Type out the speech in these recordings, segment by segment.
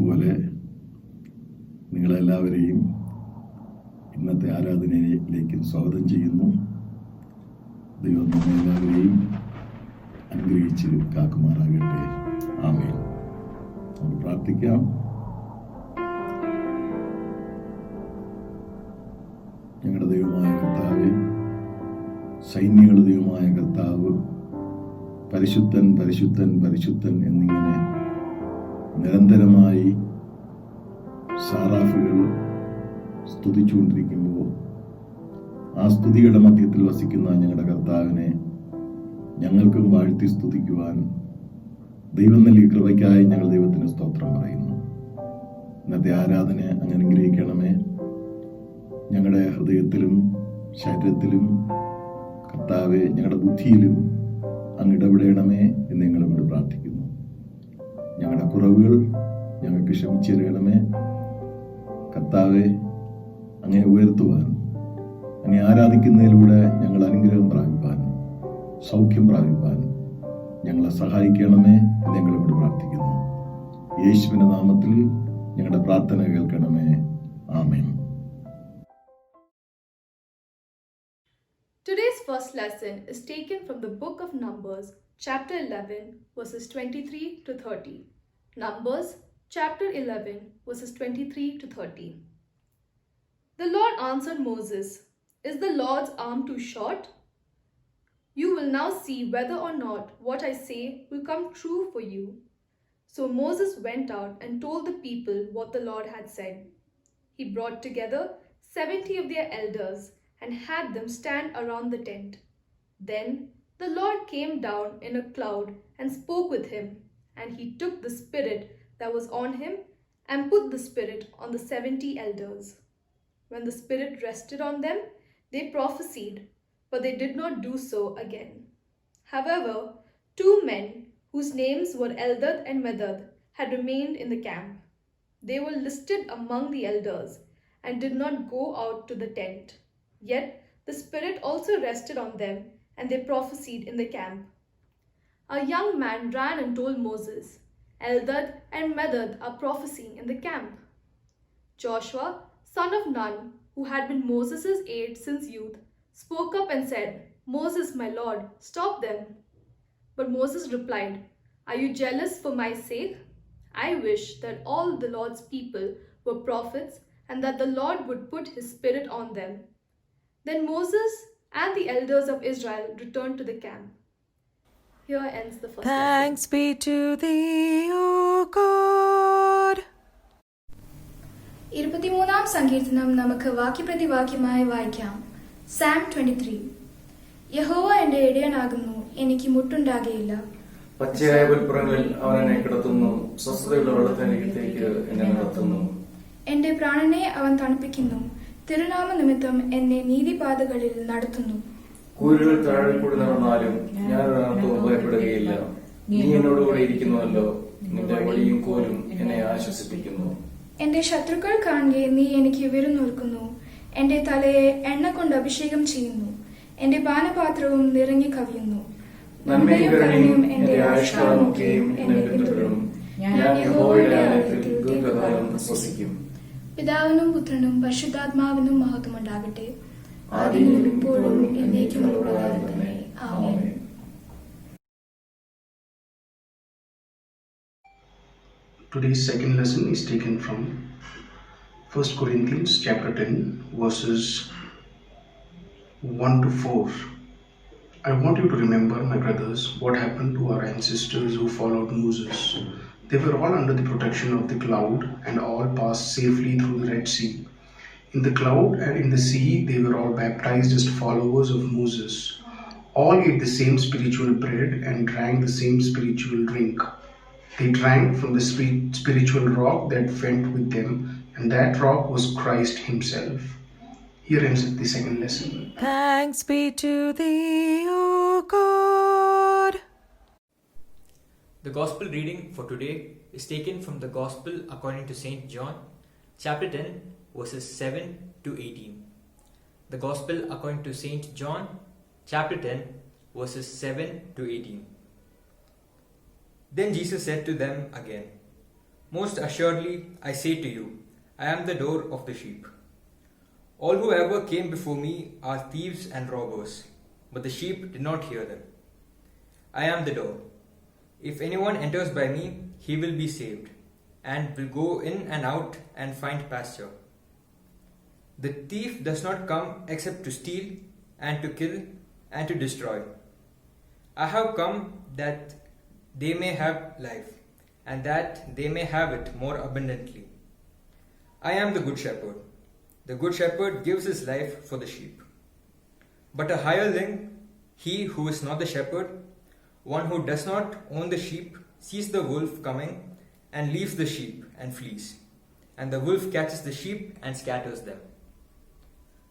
പറഞ്ഞതുപോലെ നിങ്ങളെല്ലാവരെയും ഇന്നത്തെ ആരാധനയിലേക്ക് സ്വാഗതം ചെയ്യുന്നു. ദൈവം നമ്മളെല്ലാവരെയും അനുഗ്രഹിച്ച് കാക്കുമാറാകട്ടെ. ആമേൻ. നമുക്ക് പ്രാർത്ഥിക്കാം. ഞങ്ങളുടെ ദൈവമായ കർത്താവേ, സൈന്യങ്ങളുടെ ദൈവമായ കർത്താവ്, പരിശുദ്ധൻ പരിശുദ്ധൻ പരിശുദ്ധൻ എന്നിങ്ങനെ നിരന്തരമായി സാറാഫുകൾ സ്തുതിച്ചുകൊണ്ടിരിക്കുമ്പോൾ ആ സ്തുതിയുടെ മധ്യത്തിൽ വസിക്കുന്ന ഞങ്ങളുടെ കർത്താവിനെ ഞങ്ങൾക്കും വാഴ്ത്തി സ്തുതിക്കുവാൻ ദൈവം നൽകിയ കൃപയ്ക്കായി ഞങ്ങൾ ദൈവത്തിന് സ്തോത്രം പറയുന്നു. ഇന്നത്തെ ആരാധന അങ്ങ് അനുഗ്രഹിക്കണമേ. ഞങ്ങളുടെ ഹൃദയത്തിലും ശരീരത്തിലും കർത്താവെ, ഞങ്ങളുടെ ബുദ്ധിയിലും അങ്ങ് ഇടപെടണമേ എന്ന് ഞങ്ങളോട് പ്രാർത്ഥിക്കുന്നു. ഞങ്ങളുടെ കുറവുകൾ ഞങ്ങൾക്ക് ക്ഷമിച്ചു തരണമേ കർത്താവെ. അങ്ങേ ഉയർത്തുവാൻ, അങ്ങേ ആരാധിക്കുന്നതിലൂടെ ഞങ്ങൾ അനുഗ്രഹം പ്രാപിപ്പാൻ, സൗഖ്യം പ്രാപിപ്പാൻ ഞങ്ങളെ സഹായിക്കണമേ എന്ന് ഞങ്ങളോട് പ്രാർത്ഥിക്കുന്നു. യേശുവിന്റെ നാമത്തിൽ ഞങ്ങളുടെ പ്രാർത്ഥന കേൾക്കണമേ. ആമേൻ. Today's first lesson is taken from the book of Numbers, chapter 11, verses 23 to 30. Numbers, chapter 11, verses 23 to 30. The Lord answered Moses, "Is the Lord's arm too short? You will now see whether or not what I say will come true for you." So Moses went out and told the people what the Lord had said. He brought together 70 of their elders and had them stand around the tent. Then the Lord came down in a cloud and spoke with him, and he took the spirit that was on him and put the spirit on the 70 elders. When the spirit rested on them, they prophesied, but they did not do so again. However, 2 men whose names were Eldad and Medad had remained in the camp. They were listed among the elders and did not go out to the tent. Yet the Spirit also rested on them, and they prophesied in the camp. A young man ran and told Moses, "Eldad and Medad are prophesying in the camp." Joshua, son of Nun, who had been Moses' aide since youth, spoke up and said, "Moses, my lord, stop them." But Moses replied, "Are you jealous for my sake? I wish that all the Lord's people were prophets, and that the Lord would put his Spirit on them." Then Moses and the elders of Israel returned to the camp. Here ends the first Thanks lesson. be to thee, O God. 23-ാം സങ്കീർത്തനം നമുക്ക് വാക്യപ്രതിവാക്യമായി വായിക്കാം. Sam 23. യഹോവ എന്റെ ഇടയനാകുന്നു, എനിക്ക് മുട്ടുണ്ടാകുകയില്ല. പച്ചയായ പുൽപ്പുറങ്ങളിൽ അവൻ എന്നെ കിടത്തുന്നു, സ്വസ്ഥതയുള്ള വെള്ളത്തിനരികത്തേക്ക് എന്നെ നടത്തുന്നു. എന്റെ പ്രാണനെ അവൻ തണുപ്പിക്കുന്നു, തിരുനാമ നിമിത്തം എന്നെ നീതിപാതകളിൽ നടത്തുന്നു. കൂരുകൾ താഴെ കൂടി നടന്നാലും ഞാൻ ഒരർത്ഥവും ഭയപ്പെടുകയില്ല. നീ എന്നോടുകൂടെ ഇരിക്കുന്നുവല്ലോ, നിന്റെ വടിയും കോലും എന്നെ ആശ്വസിപ്പിക്കുന്നു. എന്റെ ശത്രുക്കൾ കാണുകെ നീ എനിക്ക് വിരുന്നൊരുക്കുന്നു. എന്റെ തലയെ എണ്ണ കൊണ്ട് അഭിഷേകം ചെയ്യുന്നു, എന്റെ പാനപാത്രവും നിറങ്ങി കവിയുന്നു. നന്മയും കരുണയും എന്റെ ആയുഷ്കാലമൊക്കെയും എന്നെ പിന്തുടരും. ഞാൻ യഹോവയുടെ ആലയത്തിൽ ദീർഘകാലം വസിക്കും. പിതാവിനും പുത്രനും പരിശുദ്ധാത്മാവിനും മഹത്വമുണ്ടാകട്ടെ, ആദിയിലും ഇപ്പോഴും എന്നേക്കുമുള്ളതായി തന്നെ. ആമേൻ. Today's second lesson is taken from 1 Corinthians chapter 10 verses 1 to 4. I want you to remember, my brothers, what happened to our ancestors who followed Moses. They were all under the protection of the cloud and all passed safely through the Red Sea. In the cloud and in the sea, they were all baptized as followers of Moses. All ate the same spiritual bread and drank the same spiritual drink. They drank from the spiritual rock that went with them, and that rock was Christ himself. Here ends the second lesson. Thanks be to thee, O God. The Gospel reading for today is taken from the Gospel according to St. John, chapter 10, verses 7 to 18. The Gospel according to St. John, chapter 10, verses 7 to 18. Then Jesus said to them again, Most assuredly, I say to you, I am the door of the sheep. All who ever came before me are thieves and robbers, but the sheep did not hear them. I am the door. If anyone enters by me, he will be saved, and will go in and out and find pasture. The thief does not come except to steal, and to kill, and to destroy. I have come that they may have life, and that they may have it more abundantly. I am the good shepherd. The good shepherd gives his life for the sheep. But a hireling, he who is not the shepherd, one who does not own the sheep, sees the wolf coming and leaves the sheep and flees. And the wolf catches the sheep and scatters them.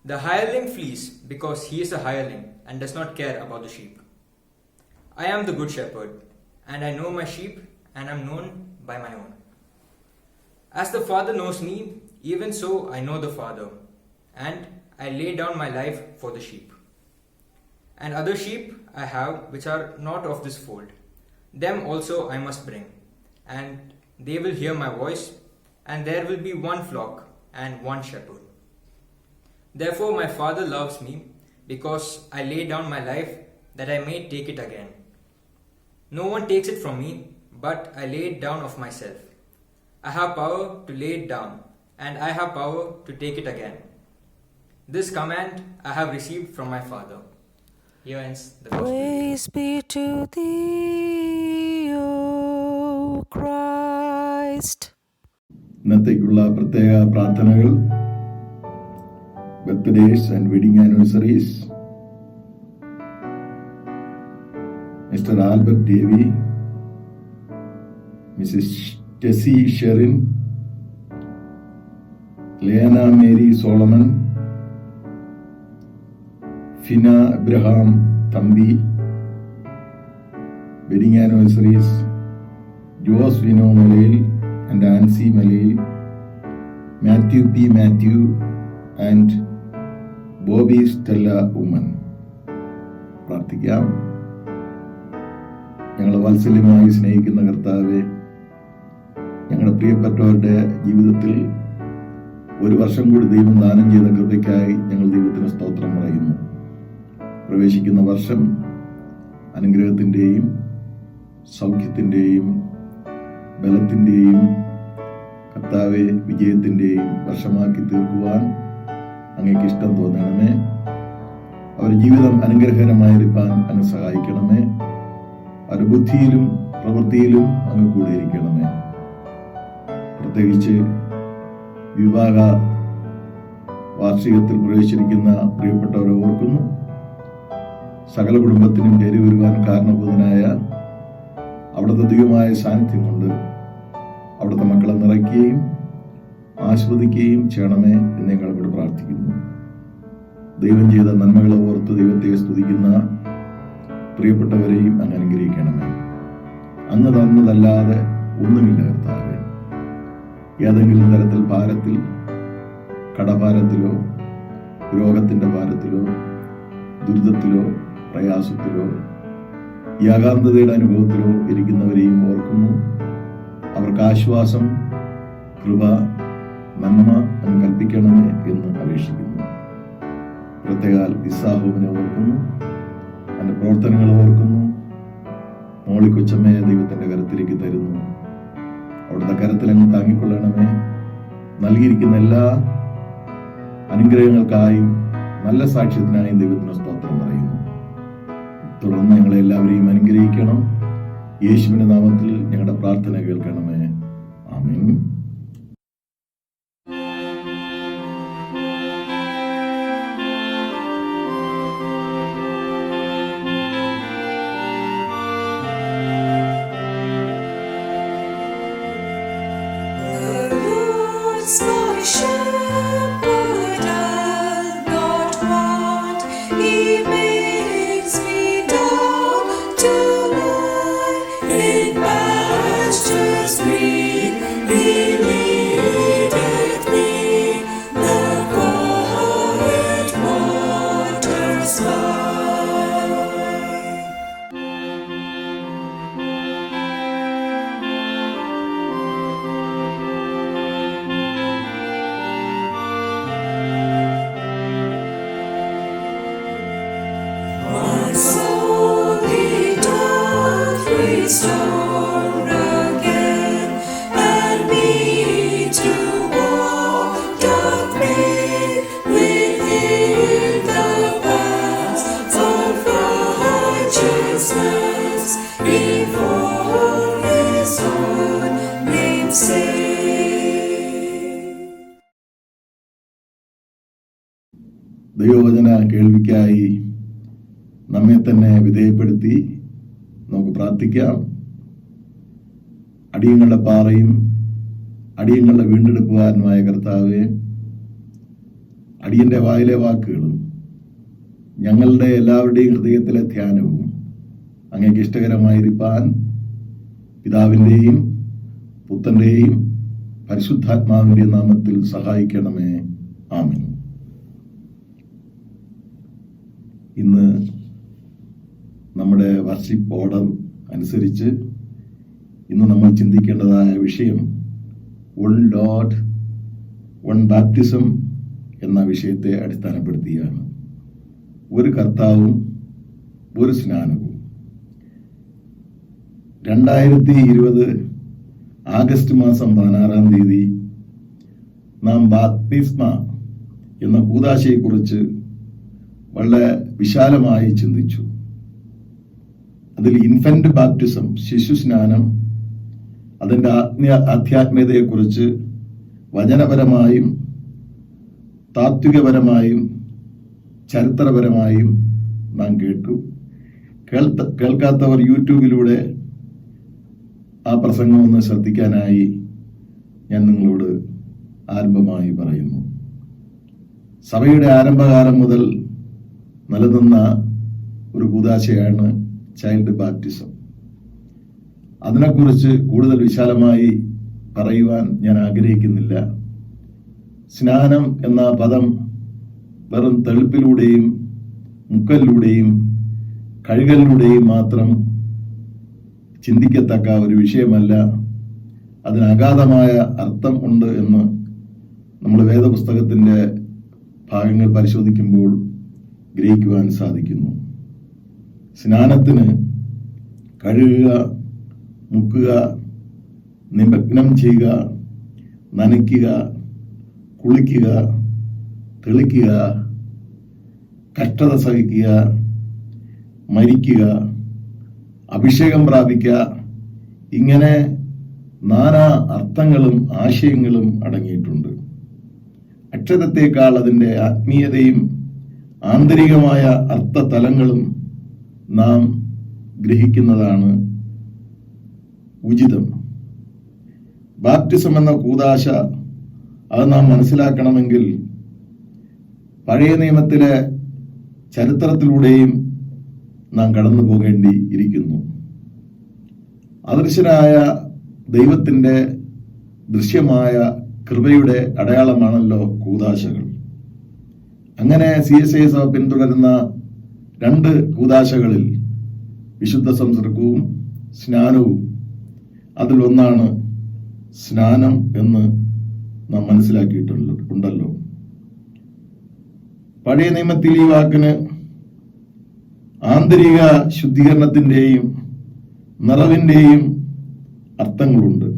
The hireling flees because he is a hireling and does not care about the sheep. I am the good shepherd, and I know my sheep and am known by my own. As the Father knows me, even so I know the Father, and I lay down my life for the sheep. And other sheep I have which are not of this fold. Them also I must bring, and they will hear my voice, and there will be one flock and one shepherd. Therefore my Father loves me, because I lay down my life that I may take it again. No one takes it from me, but I lay it down of myself. I have power to lay it down, and I have power to take it again. This command I have received from my Father. Here ends the gospel. Praise be to thee, O Christ. ഇന്നത്തേക്കുള്ള പ്രത്യേക പ്രാർത്ഥനകൾ, birthdays and wedding anniversaries. Mister Albert Davy, Mrs Tessy Sherin, Lena Mary Solomon, Fina Abraham Thampi. Wedding anniversaries Jose Vino Malayil and Ansi Malay, Matthew P. Matthew, and Bobby Stella Woman. പ്രാർത്ഥിക്കാം. ഞങ്ങളെ വാത്സല്യമായി സ്നേഹിക്കുന്ന കർത്താവേ, ഞങ്ങളുടെ പ്രിയപ്പെട്ടവരുടെ ജീവിതത്തിൽ ഒരു വർഷം കൂടി ദൈവം ദാനം ചെയ്ത കൃപയ്ക്കായി ഞങ്ങൾ ദൈവത്തിന് സ്തോത്രം പറയുന്നു. പ്രവേശിക്കുന്ന വർഷം അനുഗ്രഹത്തിൻ്റെയും സൗഖ്യത്തിൻ്റെയും ബലത്തിൻ്റെയും കർത്താവെ വിജയത്തിൻ്റെയും വർഷമാക്കി തീർക്കുവാൻ അങ്ങേക്ക് ഇഷ്ടം തോന്നണമേ. അവരുടെ ജീവിതം അനുഗ്രഹകരമായിരിക്കാൻ അങ്ങ് സഹായിക്കണമേ. അവരുടെ ബുദ്ധിയിലും പ്രവൃത്തിയിലും അങ്ങ് കൂടെ ഇരിക്കണമേ. പ്രത്യേകിച്ച് വിവാഹ വാർഷികത്തിൽ പ്രവേശിച്ചിരിക്കുന്ന പ്രിയപ്പെട്ടവരെ ഓർക്കുന്നു. സകല കുടുംബത്തിനും പേര് വരുവാൻ കാരണഭൂതനായ അവിടുത്തെ ദൈവമായ സാന്നിധ്യം കൊണ്ട് അവിടുത്തെ മക്കളെ നിറയ്ക്കുകയും ആസ്വദിക്കുകയും ചെയ്യണമേ എന്ന് ഞങ്ങൾ ഇവിടെ പ്രാർത്ഥിക്കുന്നു. ദൈവം ചെയ്ത നന്മകളെ ഓർത്ത് ദൈവത്തെ സ്തുതിക്കുന്ന പ്രിയപ്പെട്ടവരെയും അങ്ങ് അനുഗ്രഹിക്കണമേ. അങ്ങ് തന്നതല്ലാതെ ഒന്നുമില്ല കർത്താവേ. ഏതെങ്കിലും തരത്തിൽ ഭാരത്തിൽ, കടഭാരത്തിലോ രോഗത്തിൻ്റെ ഭാരത്തിലോ ദുരിതത്തിലോ പ്രയാസത്തിലോ ഏകാന്തതയുടെ അനുഭവത്തിലോ ഇരിക്കുന്നവരെയും ഓർക്കുന്നു. അവർക്ക് ആശ്വാസം, കൃപ, നന്മ അങ്ങ് കൽപ്പിക്കണമേ എന്ന് അപേക്ഷിക്കുന്നു. പ്രത്യേകാൽ ഇസാഹുവിനെ ഓർക്കുന്നു, അതിൻ്റെ പ്രവർത്തനങ്ങളെ ഓർക്കുന്നു. മോളി കൊച്ചമ്മയെ ദൈവത്തിൻ്റെ കരത്തിലേക്ക് തരുന്നു. അവിടുത്തെ കരത്തിൽ അങ്ങ് താങ്ങിക്കൊള്ളണമേ. നൽകിയിരിക്കുന്ന എല്ലാ അനുഗ്രഹങ്ങൾക്കായും നല്ല സാക്ഷ്യത്തിനായും ദൈവത്തിന് സ്തോത്രം പറയുന്നു. തുടർന്ന് ഞങ്ങളെ എല്ലാവരെയും അനുഗ്രഹിക്കണം. യേശുവിന്റെ നാമത്തിൽ ഞങ്ങളുടെ പ്രാർത്ഥന കേൾക്കണമേ. ആമേൻ. ദൈവവചന കേൾവിക്കായി നമ്മെ തന്നെ വിധേയപ്പെടുത്തി നമുക്ക് പ്രാർത്ഥിക്കാം. അടിയങ്ങളുടെ പാറയും അടിയങ്ങളുടെ വീണ്ടെടുപ്പുകാരനുമായ കർത്താവേ, അടിയന്റെ വായിലെ വാക്കുകളും ഞങ്ങളുടെ എല്ലാവരുടെയും ഹൃദയത്തിലെ ധ്യാനവും അങ്ങേക്ക് ഇഷ്ടകരമായിരിക്കാൻ പിതാവിൻ്റെയും പുത്രൻ്റെയും പരിശുദ്ധാത്മാവിൻ്റെയും നാമത്തിൽ സഹായിക്കണമേ. ആമേൻ. ഇന്ന് നമ്മുടെ വർഷിപ്പ് ഓർഡർ അനുസരിച്ച് ഇന്ന് നമ്മൾ ചിന്തിക്കേണ്ടതായ വിഷയം വൺ ലോർഡ് വൺ ബാപ്റ്റിസം എന്ന വിഷയത്തെ അടിസ്ഥാനപ്പെടുത്തിയാണ്. ഒരു കർത്താവും ഒരു സ്നാനവും. 2020 ആഗസ്റ്റ് മാസം 16-ാം തീയതി നാം ബാപ്തിസ്മ എന്ന കൂദാശയെക്കുറിച്ച് വളരെ വിശാലമായി ചിന്തിച്ചു. അതിൽ ഇൻഫന്റ് ബാപ്റ്റിസം, ശിശു സ്നാനം, അതിൻ്റെ ആധ്യാത്മികതയെക്കുറിച്ച് വചനപരമായും താത്വികപരമായും ചരിത്രപരമായും നാം കേട്ടു. കേൾക്കാത്തവർ യൂട്യൂബിലൂടെ ആ പ്രസംഗം ഒന്ന് ശ്രദ്ധിക്കാനായി ഞാൻ നിങ്ങളോട് ആരംഭമായി പറയുന്നു. സഭയുടെ ആരംഭകാലം മുതൽ നിലനിന്ന ഒരു കൂദാശയാണ് ചൈൽഡ് ബാപ്റ്റിസം. അതിനെക്കുറിച്ച് കൂടുതൽ വിശാലമായി പറയുവാൻ ഞാൻ ആഗ്രഹിക്കുന്നില്ല. സ്നാനം എന്ന പദം വെറും തെളിപ്പിലൂടെയും മുക്കലിലൂടെയും കഴുകലിലൂടെയും മാത്രം ചിന്തിക്കത്തക്ക ഒരു വിഷയമല്ല. അതിന് അഗാധമായ അർത്ഥം ഉണ്ട് എന്ന് നമ്മൾ വേദപുസ്തകത്തിൻ്റെ ഭാഗങ്ങൾ പരിശോധിക്കുമ്പോൾ ഗ്രഹിക്കുവാൻ സാധിക്കുന്നു. സ്നാനത്തിന് കഴുകുക, മുക്കുക, നിമഗ്നം ചെയ്യുക, നനയ്ക്കുക, കുളിക്കുക, തെളിക്കുക, കഷ്ടത സഹിക്കുക, മരിക്കുക, അഭിഷേകം പ്രാപിക്കുക, ഇങ്ങനെ നാനാ അർത്ഥങ്ങളും ആശയങ്ങളും അടങ്ങിയിട്ടുണ്ട്. അക്ഷരത്തേക്കാൾ അതിൻ്റെ ആത്മീയതയും ആന്തരികമായ അർത്ഥതലങ്ങളും നാം ഗ്രഹിക്കുന്നതാണ് ഉചിതം. ബാപ്റ്റിസം എന്ന കൂദാശ അത് നാം മനസ്സിലാക്കണമെങ്കിൽ പഴയ നിയമത്തിലെ ചരിത്രത്തിലൂടെയും നാം കടന്നു പോകേണ്ടി ഇരിക്കുന്നു. അദൃശ്യനായ ദൈവത്തിൻ്റെ ദൃശ്യമായ കൃപയുടെ അടയാളമാണല്ലോ കൂദാശകൾ. അങ്ങനെ CSI സഭ പിന്തുടരുന്ന 2 കൂദാശകളിൽ വിശുദ്ധ സംസർഗവും സ്നാനവും അതിലൊന്നാണ് സ്നാനം എന്ന് നാം മനസ്സിലാക്കിയിട്ടുണ്ടല്ലോ. പഴയ നിയമത്തിൽ ഈ വാക്കിന് ആന്തരിക ശുദ്ധീകരണത്തിൻ്റെയും നിറവിൻ്റെയും അർത്ഥങ്ങളുണ്ട്.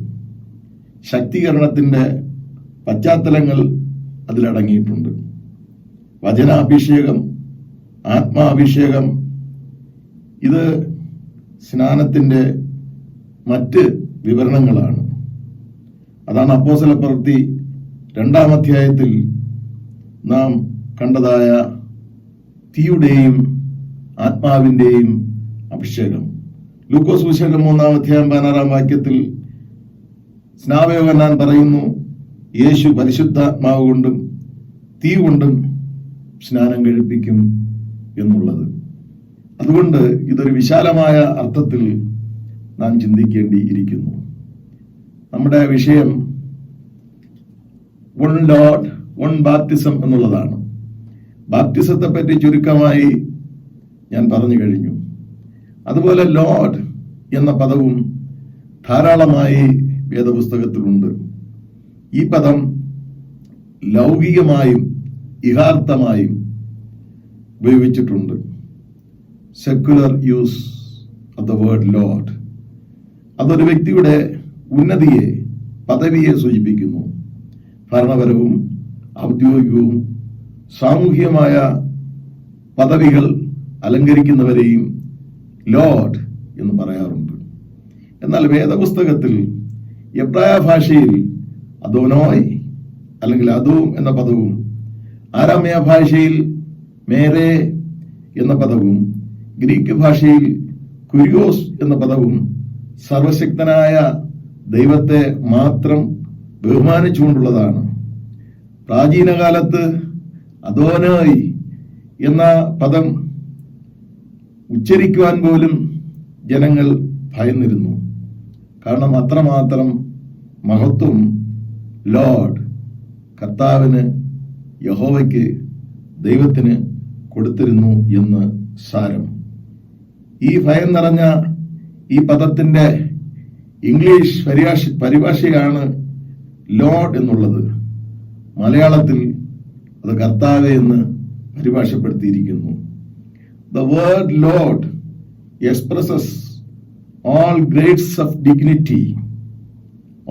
ശക്തീകരണത്തിൻ്റെ പശ്ചാത്തലങ്ങൾ അതിലടങ്ങിയിട്ടുണ്ട്. വചനാഭിഷേകം, ആത്മാഭിഷേകം, ഇത് സ്നാനത്തിൻ്റെ മറ്റ് വിവരണങ്ങളാണ്. അതാണ് അപ്പോസ്തല പ്രവൃത്തി 2-ാം അധ്യായത്തിൽ നാം കണ്ടതായ തീയുടെയും ആത്മാവിൻ്റെയും അഭിഷേകം. ലൂക്കോസ് സുവിശേഷം 3-ാം അധ്യായം 16-ാം വാക്യത്തിൽ സ്നാപയോഹന്നാൻ പറയുന്നു, യേശു പരിശുദ്ധാത്മാവ് കൊണ്ടും തീ കൊണ്ടും സ്നാനം കഴിപ്പിക്കും എന്നുള്ളത്. അതുകൊണ്ട് ഇതൊരു വിശാലമായ അർത്ഥത്തിൽ നാം ചിന്തിക്കേണ്ടിയിരിക്കുന്നു. നമ്മുടെ വിഷയം വൺ ലോർഡ് വൺ ബാപ്റ്റിസം എന്നുള്ളതാണ്. ബാപ്റ്റിസത്തെ പറ്റി ചുരുക്കമായി ഞാൻ പറഞ്ഞു കഴിഞ്ഞു. അതുപോലെ ലോർഡ് എന്ന പദവും ധാരാളമായി വേദപുസ്തകത്തിലുണ്ട്. ഈ പദം ലൗകികമായും യഥാർത്ഥമായും ഉപയോഗിച്ചിട്ടുണ്ട്. Secular use of the word Lord. അതൊരു വ്യക്തിയുടെ ഉന്നതിയെ, പദവിയെ സൂചിപ്പിക്കുന്നു. ഭരണപരവും ഔദ്യോഗികവും സാമൂഹികമായ പദവികൾ അലങ്കരിക്കുന്നവരെയും ലോർഡ് എന്ന് പറയാറുണ്ട്. എന്നാൽ വേദപുസ്തകത്തിൽ എബ്രായ ഭാഷയിൽ അദോനോയ് അല്ലെങ്കിൽ അദോം എന്ന പദവും, ആരാമ്യ ഭാഷയിൽ മേരെ എന്ന പദവും ഗ്രീക്ക് ഭാഷയിൽ കുരിയോസ് എന്ന പദവും സർവശക്തനായ ദൈവത്തെ മാത്രം ബഹുമാനിച്ചുകൊണ്ടുള്ളതാണ്. പ്രാചീന കാലത്ത് അദോനായി എന്ന പദം ഉച്ചരിക്കുവാൻ പോലും ജനങ്ങൾ ഭയന്നിരുന്നു. കാരണം അത്രമാത്രം മഹത്വം ലോർഡ്, കർത്താവിന്, യഹോവയ്ക്ക്, ദൈവത്തിന് കൊടുത്തിരുന്നു എന്ന് സാരം. ഈ ഭയം നിറഞ്ഞ ഈ പദത്തിന്റെ ഇംഗ്ലീഷ് പരിഭാഷയാണ് ലോർഡ് എന്നുള്ളത്. മലയാളത്തിൽ അത് കർത്താവേ എന്ന് പരിഭാഷപ്പെടുത്തിയിരിക്കുന്നു. The word Lord expresses all grades of dignity,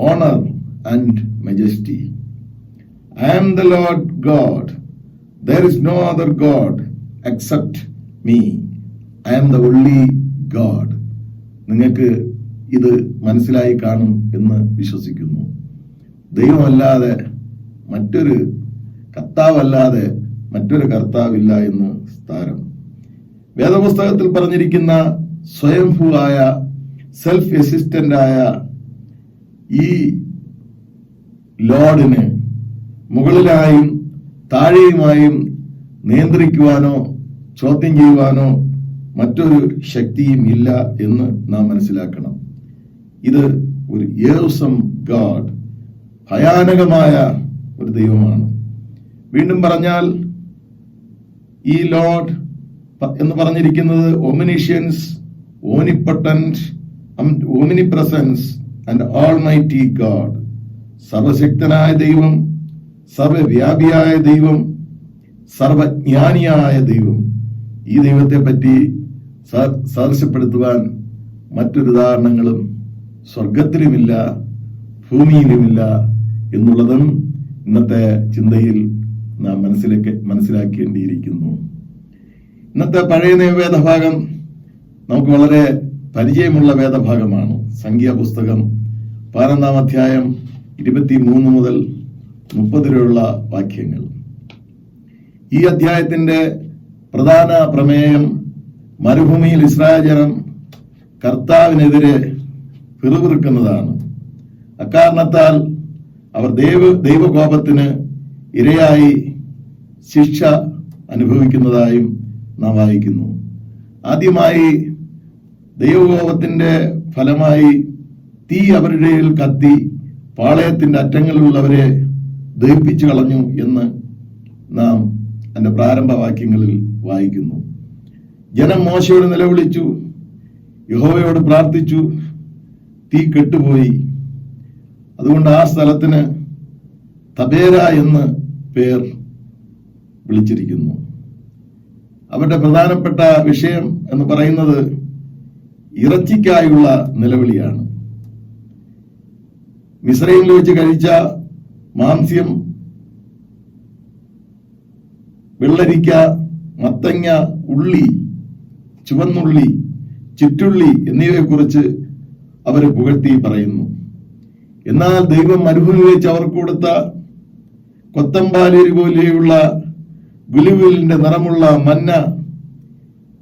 honor and majesty. I am the Lord God. There is no other God except me. I am the only God. നിങ്ങൾക്ക് ഇത് മനസ്സിലായി കാണും എന്ന് വിശ്വസിക്കുന്നു. ദൈവമല്ലാതെ മറ്റൊരു കർത്താവല്ലാതെ മറ്റൊരു കർത്താവില്ല എന്ന് സ്ഥാനം. വേദപുസ്തകത്തിൽ പറഞ്ഞിരിക്കുന്ന സ്വയംഭൂവായ സെൽഫ് എസിസ്റ്റന്റായ ഈ ലോർഡിന് മുകളിലായും താഴെയുമായും നിയന്ത്രിക്കുവാനോ ചോദ്യം ചെയ്യുവാനോ മറ്റൊരു ശക്തിയും ഇല്ല എന്ന് നാം മനസ്സിലാക്കണം. ഇത് ഒരു യേഴ്സം ഗാഡ്, ഭയാനകമായ ഒരു ദൈവമാണ്. വീണ്ടും പറഞ്ഞാൽ ഈ ലോർഡ് എന്ന് പറഞ്ഞിരിക്കുന്നത് ഒമിനിഷ്യൻസ്, ഓനിപ്പൊട്ടന്റ്, ഓമിനിപ്രസൻസ് ആൻഡ് ഓൾമൈറ്റി ഗാഡ്, സർവശക്തനായ ദൈവം, സർവവ്യാപിയായ ദൈവം, സർവജ്ഞാനിയായ ദൈവം. ഈ ദൈവത്തെ പറ്റി സാദൃശ്യപ്പെടുത്തുവാൻ മറ്റൊരു ഉദാഹരണങ്ങളും സ്വർഗത്തിലുമില്ല ഭൂമിയിലുമില്ല എന്നുള്ളതും ഇന്നത്തെ ചിന്തയിൽ നാം മനസ്സിലാക്കേണ്ടിയിരിക്കുന്നു. ഇന്നത്തെ പഴയ നിയമവേദഭാഗം നമുക്ക് വളരെ പരിചയമുള്ള വേദഭാഗമാണ്. സംഖ്യാപുസ്തകം 12-ാം അധ്യായം 23 മുതൽ 30 വരെയുള്ള വാക്യങ്ങൾ. ഈ അധ്യായത്തിന്റെ പ്രധാന പ്രമേയം മരുഭൂമിയിൽ ഇസ്രായേൽ ജനം കർത്താവിനെതിരെ പിറുപിറുക്കുന്നതാണ്. അക്കാരണത്താൽ അവർ ദൈവകോപത്തിന് ഇരയായി ശിക്ഷ അനുഭവിക്കുന്നതായും നാം വായിക്കുന്നു. ആദ്യമായി ദൈവകോപത്തിന്റെ ഫലമായി തീ അവരുടെ കത്തി പാളയത്തിന്റെ അറ്റങ്ങളിലുള്ളവരെ ദഹിപ്പിച്ചു കളഞ്ഞു എന്ന് നാം അതിന്റെ പ്രാരംഭ വാക്യങ്ങളിൽ വായിക്കുന്നു. ജനം മോശയോട് നിലവിളിച്ചു, യഹോവയോട് പ്രാർത്ഥിച്ചു, തീ കെട്ടുപോയി. അതുകൊണ്ട് ആ സ്ഥലത്തിന് തബേര എന്ന് പേർ വിളിച്ചിരിക്കുന്നു. അവരുടെ പ്രധാനപ്പെട്ട വിഷയം എന്ന് പറയുന്നത് ഇറച്ചിക്കായുള്ള നിലവിളിയാണ്. മിസ്രൈമിൽ വെച്ച് കഴിച്ച മാംസ്യം, വെള്ളരിക്ക, മത്തങ്ങ, ഉള്ളി, ചുവന്നുള്ളി, ചുറ്റുള്ളി എന്നിവയെക്കുറിച്ച് അവർ പുകഴ്ത്തി പറയുന്നു. എന്നാൽ ദൈവം മരുഭൂമി വെച്ച് അവർക്ക് കൊടുത്ത കൊത്തമ്പാലേരി പോലെയുള്ള ഗുലുവിലിന്റെ നിറമുള്ള മന്ന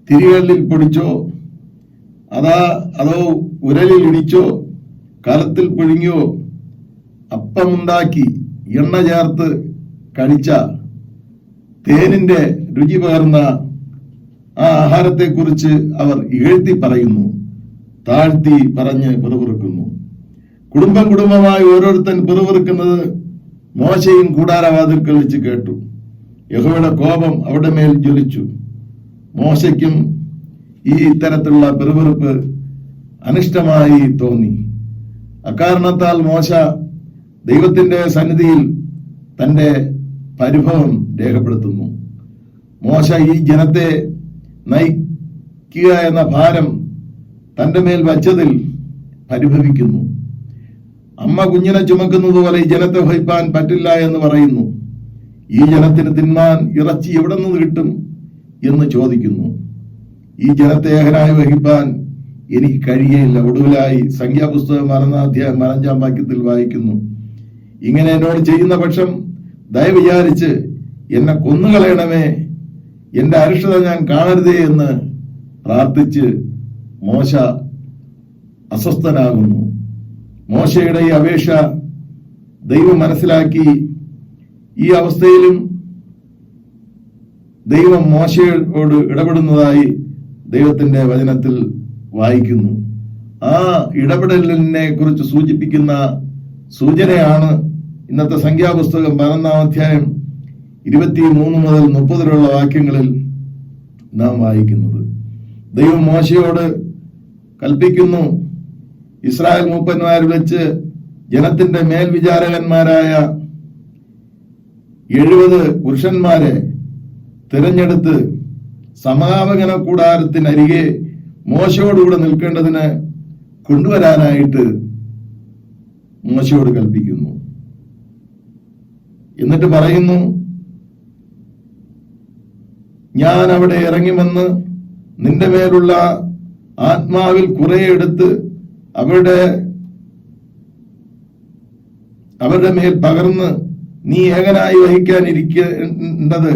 തിരികളിൽ പൊടിച്ചോ അതോ ഉരലിൽ ഇടിച്ചോ കലത്തിൽ പുഴുങ്ങിയോ അപ്പമുണ്ടാക്കി എണ്ണ ചേർത്ത് കഴിച്ച തേനിന്റെ രുചി പകർന്ന ആ ആഹാരത്തെക്കുറിച്ച് അവർ ഇകഴ്ത്തി പറയുന്നു, താഴ്ത്തി പറഞ്ഞ് പിറുപിറുക്കുന്നു. കുടുംബമായി ഓരോരുത്തൻ പിറുപിറുക്കുന്നത് മോശയും കൂടാരവാതിൽക്കൽ വെച്ച് കേട്ടു. യഹോവയുടെ കോപം അവരുടെ മേൽ ജ്വലിച്ചു. മോശയ്ക്കും ഈ ഇത്തരത്തിലുള്ള പിറുപിറുപ്പ് അനിഷ്ടമായി തോന്നി. അക്കാരണത്താൽ മോശ ദൈവത്തിന്റെ സന്നിധിയിൽ തന്റെ പരിഭവം രേഖപ്പെടുത്തുന്നു. മോശ ഈ ജനത്തെ നയിക്കുക എന്ന ഭാരം തന്റെ മേൽ വച്ചതിൽ പരിഭവിക്കുന്നു. അമ്മ കുഞ്ഞിനെ ചുമക്കുന്നത് പോലെ ഈ ജനത്തെ വഹിപ്പാൻ പറ്റില്ല എന്ന് പറയുന്നു. ഈ ജനത്തിന് തിന്നാൻ ഇറച്ചി എവിടെ നിന്ന് കിട്ടും എന്ന് ചോദിക്കുന്നു. ഈ ജനത്തെ ഏകനായി വഹിപ്പാൻ എനിക്ക് കഴിയയില്ല. ഒടുവിലായി സംഖ്യാപുസ്തകം 5-ാം വാക്യത്തിൽ വായിക്കുന്നു, ഇങ്ങനെ എന്നോട് ചെയ്യുന്ന പക്ഷം ദയ വിചാരിച്ച് എന്നെ കൊന്നുകളയണമേ എന്റെ അരിഷ്ടത ഞാൻ കാണരുതേ എന്ന് പ്രാർത്ഥിച്ച് മോശ അസ്വസ്ഥനാകുന്നു. മോശയുടെ ഈ അപേക്ഷ ദൈവം മനസ്സിലാക്കി. ഈ അവസ്ഥയിലും ദൈവം മോശയോട് ഇടപെടുന്നതായി ദൈവത്തിന്റെ വചനത്തിൽ വായിക്കുന്നു. ആ ഇടപെടലിനെ കുറിച്ച് സൂചിപ്പിക്കുന്ന സൂചനയാണ് ഇന്നത്തെ സംഖ്യാപുസ്തകം 11-ാം അധ്യായം 23 മുതൽ 30 വരെയുള്ള വാക്യങ്ങളിൽ നാം വായിക്കുന്നത്. ദൈവം മോശയോട് കൽപ്പിക്കുന്നു, ഇസ്രായേൽ മൂപ്പന്മാരിൽ വെച്ച് ജനത്തിന്റെ മേൽവിചാരകന്മാരായ 70 പുരുഷന്മാരെ തിരഞ്ഞെടുത്ത് സമാഗമന കൂടാരത്തിനരികെ മോശയോടുകൂടെ നിൽക്കേണ്ടതിന് കൊണ്ടുവരാനായിട്ട് മോശയോട് കൽപ്പിക്കുന്നു. എന്നിട്ട് പറയുന്നു, ഞാൻ അവിടെ ഇറങ്ങി വന്ന് നിന്റെ മേലുള്ള ആത്മാവിൽ കുറെ എടുത്ത് അവരുടെ മേൽ പകർന്ന് നീ ഏകനായി വഹിക്കാനിരിക്കേണ്ടത്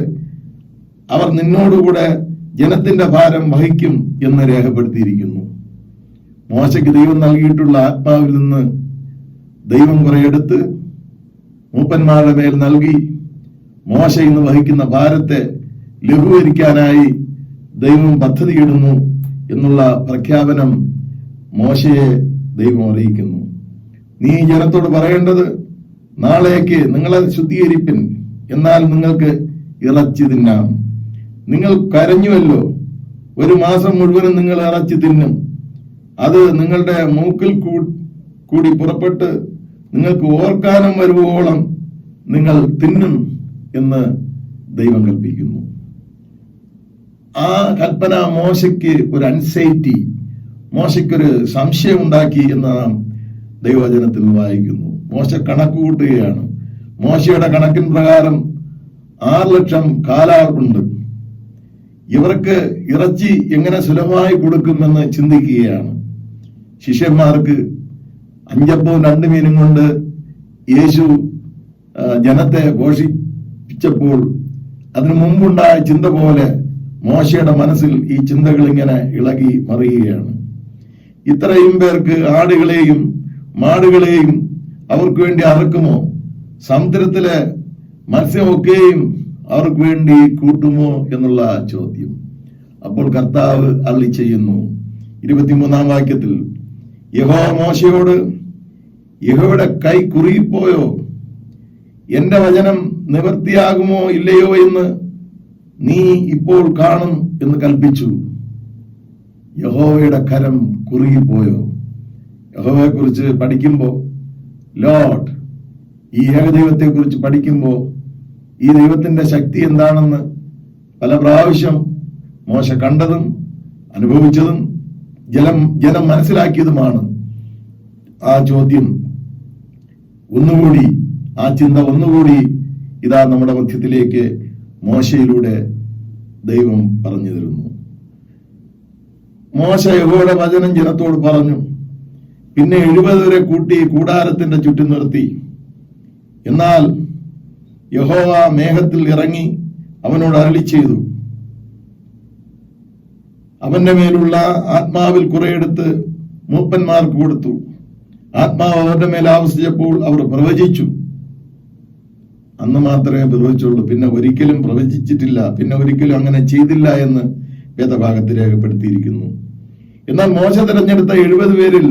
അവർ നിന്നോടുകൂടെ ജനത്തിന്റെ ഭാരം വഹിക്കും എന്ന് രേഖപ്പെടുത്തിയിരിക്കുന്നു. മോശയ്ക്ക് ദൈവം നൽകിയിട്ടുള്ള ആത്മാവിൽ നിന്ന് ദൈവം കുറെ എടുത്ത് മൂപ്പന്മാരുടെ മേൽ നൽകി മോശ ഇന്ന് വഹിക്കുന്ന ഭാരത്തെ ലഘൂകരിക്കാനായി ദൈവം പദ്ധതിയിടുന്നു എന്നുള്ള പ്രഖ്യാപനം മോശയെ ദൈവം അറിയിക്കുന്നു. നീ ജനത്തോട് പറയേണ്ടത്, നാളേക്ക് നിങ്ങളെ ശുദ്ധീകരിപ്പിൻ, എന്നാൽ നിങ്ങൾക്ക് ഇറച്ചി തിന്നാം. നിങ്ങൾ കരഞ്ഞുവല്ലോ, 1 മാസം മുഴുവനും നിങ്ങൾ ഇറച്ചി തിന്നും. അത് നിങ്ങളുടെ മൂക്കിൽ കൂടി പുറപ്പെട്ട് നിങ്ങൾക്ക് ഓർക്കാനം വരുവോളം നിങ്ങൾ തിന്നും എന്ന് ദൈവം കൽപ്പിക്കുന്നു. ആ കൽപ്പന മോശയ്ക്ക് ഒരു അൻസൈറ്റി, മോശയ്ക്കൊരു സംശയം ഉണ്ടാക്കി എന്ന് നാം ദൈവവചനത്തിൽ വായിക്കുന്നു. മോശ കണക്ക് കൂട്ടുകയാണ്. മോശയുടെ കണക്കിൻ പ്രകാരം 6 ലക്ഷം കാലാളുണ്ട്. ഇവർക്ക് ഇറച്ചി എങ്ങനെ സുലഭമായി കൊടുക്കുമെന്ന് ചിന്തിക്കുകയാണ്. ശിഷ്യന്മാർക്ക് 5 അപ്പവും 2 മീനും കൊണ്ട് യേശു ജനത്തെ പോഷിപ്പിച്ചപ്പോൾ അതിനു മുമ്പുണ്ടായ ചിന്ത പോലെ മോശയുടെ മനസ്സിൽ ഈ ചിന്തകൾ ഇങ്ങനെ ഇളകി മറിയുകയാണ്. ഇത്രയും പേർക്ക് ആടുകളെയും മാടുകളെയും അവർക്ക് വേണ്ടി അറുക്കുമോ? സമുദ്രത്തിലെ മത്സ്യമൊക്കെയും അവർക്ക് വേണ്ടി കൂട്ടുമോ എന്നുള്ള ചോദ്യം. അപ്പോൾ കർത്താവ് അരുളി ചെയ്യുന്നു 23-ാം വാക്യത്തിൽ, യഹോവ മോശയോട്, യഹോവയുടെ കൈ കുറുകിപ്പോയോ? എന്റെ വചനം നിവൃത്തിയാകുമോ ഇല്ലയോ എന്ന് നീ ഇപ്പോൾ കാണും എന്ന് കൽപ്പിച്ചു. യഹോവയുടെ കരം കുറുകിപ്പോയോ? യഹോവയെ കുറിച്ച് പഠിക്കുമ്പോ, ലോർഡ്, ഈ ഏകദൈവത്തെ കുറിച്ച് പഠിക്കുമ്പോ ഈ ദൈവത്തിന്റെ ശക്തി എന്താണെന്ന് പല പ്രാവശ്യം മോശ കണ്ടതും അനുഭവിച്ചതും ജനം മനസ്സിലാക്കിയതുമാണ്. ആ ചോദ്യം ഒന്നുകൂടി, ആ ചിന്ത ഒന്നുകൂടി ഇതാ നമ്മുടെ മധ്യത്തിലേക്ക് മോശയിലൂടെ ദൈവം പറഞ്ഞു തരുന്നു. മോശ യഹോവയുടെ വചനം ജനത്തോട് പറഞ്ഞു. പിന്നെ 70 വരെ കൂട്ടി കൂടാരത്തിന്റെ ചുറ്റും നിർത്തി. എന്നാൽ യഹോവ മേഘത്തിൽ ഇറങ്ങി അവനോട് അരുളി ചെയ്തു. അവന്റെ മേലുള്ള ആത്മാവിൽ കുറെ എടുത്ത് മൂപ്പന്മാർക്ക് കൊടുത്തു. ആത്മാവ് അവരുടെ മേൽ ആവസിച്ചപ്പോൾ അവർ പ്രവചിച്ചു. അന്ന് മാത്രമേ പ്രവചിച്ചുള്ളൂ, പിന്നെ ഒരിക്കലും പ്രവചിച്ചിട്ടില്ല, പിന്നെ ഒരിക്കലും അങ്ങനെ ചെയ്തില്ല എന്ന് വേദഭാഗത്ത് രേഖപ്പെടുത്തിയിരിക്കുന്നു. എന്നാൽ മോശ തിരഞ്ഞെടുത്ത 70 പേരിൽ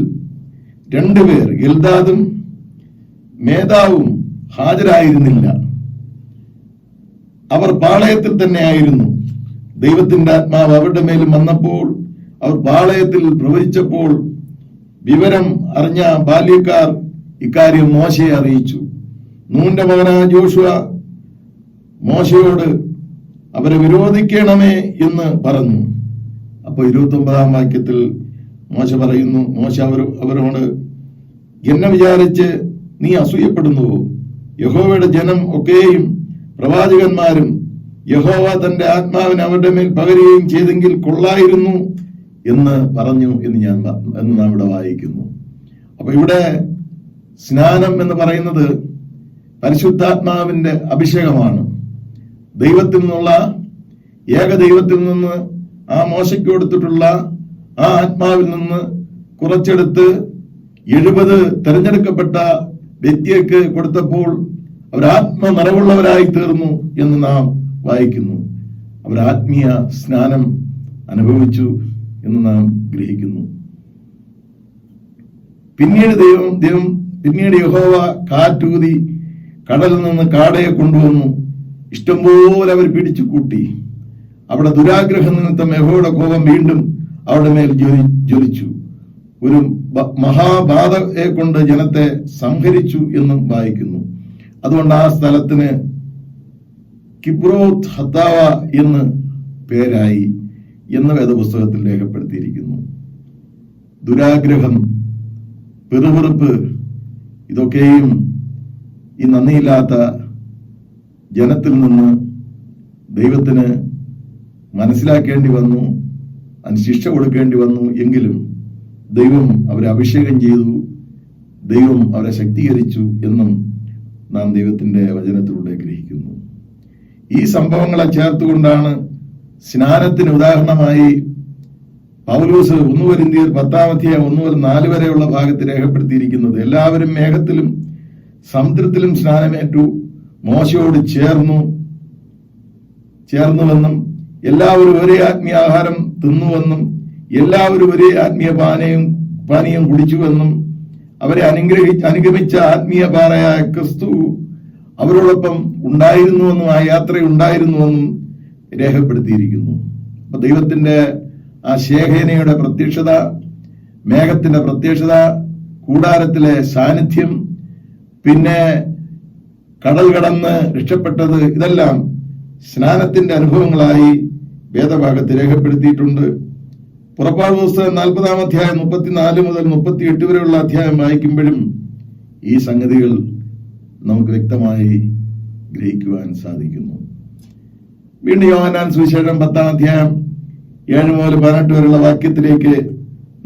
2 പേർ, എൽദാദും മേധാവും ഹാജരായിരുന്നില്ല. അവർ പാളയത്തിൽ തന്നെ ആയിരുന്നു. ദൈവത്തിന്റെ ആത്മാവ് അവരുടെ മേലും വന്നപ്പോൾ അവർ പാളയത്തിൽ പ്രവചിച്ചപ്പോൾ വിവരം അറിഞ്ഞ ബാല്യക്കാർ ഇക്കാര്യം മോശയെ അറിയിച്ചു. നൂന്റെ മകനായ ജോഷുവ മോശയോട് അവരെ വിരോധിക്കണമേ എന്ന് പറഞ്ഞു. അപ്പൊ 29-ാം വാക്യത്തിൽ മോശ പറയുന്നു, മോശ അവരോട്, എന്നെ വിചാരിച്ച് നീ അസൂയപ്പെടുന്നുവോ? യഹോവയുടെ ജനം ഒക്കെയും പ്രവാചകന്മാരും യഹോവ തന്റെ ആത്മാവിനെ അവരുടെ മേൽ പകരുകയും ചെയ്തെങ്കിൽ കൊള്ളായിരുന്നു എന്ന് പറഞ്ഞു എന്ന് നാം ഇവിടെ വായിക്കുന്നു. അപ്പൊ ഇവിടെ സ്നാനം എന്ന് പറയുന്നത് പരിശുദ്ധാത്മാവിന്റെ അഭിഷേകമാണ്. ദൈവത്തിൽ നിന്നുള്ള ഏകദൈവത്തിൽ നിന്ന്, ആ മോശയ്ക്ക് കൊടുത്തിട്ടുള്ള ആ ആത്മാവിൽ നിന്ന് കുറച്ചെടുത്ത് 70 തെരഞ്ഞെടുക്കപ്പെട്ട വ്യക്തിക്ക് കൊടുത്തപ്പോൾ അവർ ആത്മനിറവുള്ളവരായി തീർന്നു എന്ന് നാം വായിക്കുന്നു. അവർ ആത്മീയ സ്നാനം അനുഭവിച്ചു എന്ന് നാം ഗ്രഹിക്കുന്നു. പിന്നീട് യഹോവ കാറ്റൂതി കടലിൽ നിന്ന് കാടയെ കൊണ്ടുവന്നു. ഇഷ്ടംപോലെ അവർ പിടിച്ചു കൂട്ടി. അവിടെ ദുരാഗ്രഹ നിമിത്തം യഹോവയുടെ കോപം വീണ്ടും അവരുടെ മേൽ ജ്വലിച്ചു. ഒരു മഹാബാധയെ കൊണ്ട് ജനത്തെ സംഹരിച്ചു എന്നും വായിക്കുന്നു. അതുകൊണ്ട് ആ സ്ഥലത്തിന് കിബ്രോത്ത് ഹത്താവ എന്ന് പേരായി എന്ന് വേദപുസ്തകത്തിൽ രേഖപ്പെടുത്തിയിരിക്കുന്നു. ദുരാഗ്രഹം, പിറുപിറുപ്പ്, ഇതൊക്കെയും ഈ നന്ദിയില്ലാത്ത ജനത്തിൽ നിന്ന് ദൈവത്തിന് മനസ്സിലാക്കേണ്ടി വന്നു, അതിന് ശിക്ഷ കൊടുക്കേണ്ടി വന്നു. എങ്കിലും ദൈവം അവരെ അഭിഷേകം ചെയ്തു, ദൈവം അവരെ ശക്തീകരിച്ചു എന്നും നാം ദൈവത്തിന്റെ വചനത്തിലൂടെ ഗ്രഹിക്കുന്നു. ഈ സംഭവങ്ങളെ ചേർത്തുകൊണ്ടാണ് സ്നാനത്തിന് ഉദാഹരണമായി പൗലോസ് 1 കൊരിന്ത്യർ 10-ാം 1 മുതൽ 4 വരെയുള്ള ഭാഗത്ത് രേഖപ്പെടുത്തിയിരിക്കുന്നത്. എല്ലാവരും മേഘത്തിലും സമുദ്രത്തിലും സ്നാനമേറ്റു, മോശയോട് ചേർന്നുവെന്നും എല്ലാവരും ഒരേ ആത്മീയ ആഹാരം തിന്നുവെന്നും എല്ലാവരും ഒരേ ആത്മീയ പാനീയം കുടിച്ചുവെന്നും അവരെ അനുഗമിച്ച ആത്മീയ പാറയായ ക്രിസ്തു അവരോടൊപ്പം ഉണ്ടായിരുന്നുവെന്നും ആ യാത്രയുണ്ടായിരുന്നുവെന്നും രേഖപ്പെടുത്തിയിരിക്കുന്നു. അപ്പൊ ദൈവത്തിന്റെ ആ ശേഖനയുടെ പ്രത്യക്ഷത, മേഘത്തിന്റെ പ്രത്യക്ഷത, കൂടാരത്തിലെ സാന്നിധ്യം, പിന്നെ കടൽ കടന്ന് രക്ഷപ്പെട്ടത്, ഇതെല്ലാം സ്നാനത്തിന്റെ അനുഭവങ്ങളായി വേദഭാഗത്ത് രേഖപ്പെടുത്തിയിട്ടുണ്ട്. പുറപ്പാട് പുസ്തകം 40-ാം അധ്യായം 34 മുതൽ 38 വരെയുള്ള അധ്യായം വായിക്കുമ്പോഴും ഈ സംഗതികൾ നമുക്ക് വ്യക്തമായി ഗ്രഹിക്കുവാൻ സാധിക്കുന്നു. വീണ്ടും യോഹന്നാൻ സുവിശേഷം 10-ാം അധ്യായം 7 മുതൽ 18 വരെയുള്ള വാക്യത്തിലേക്ക്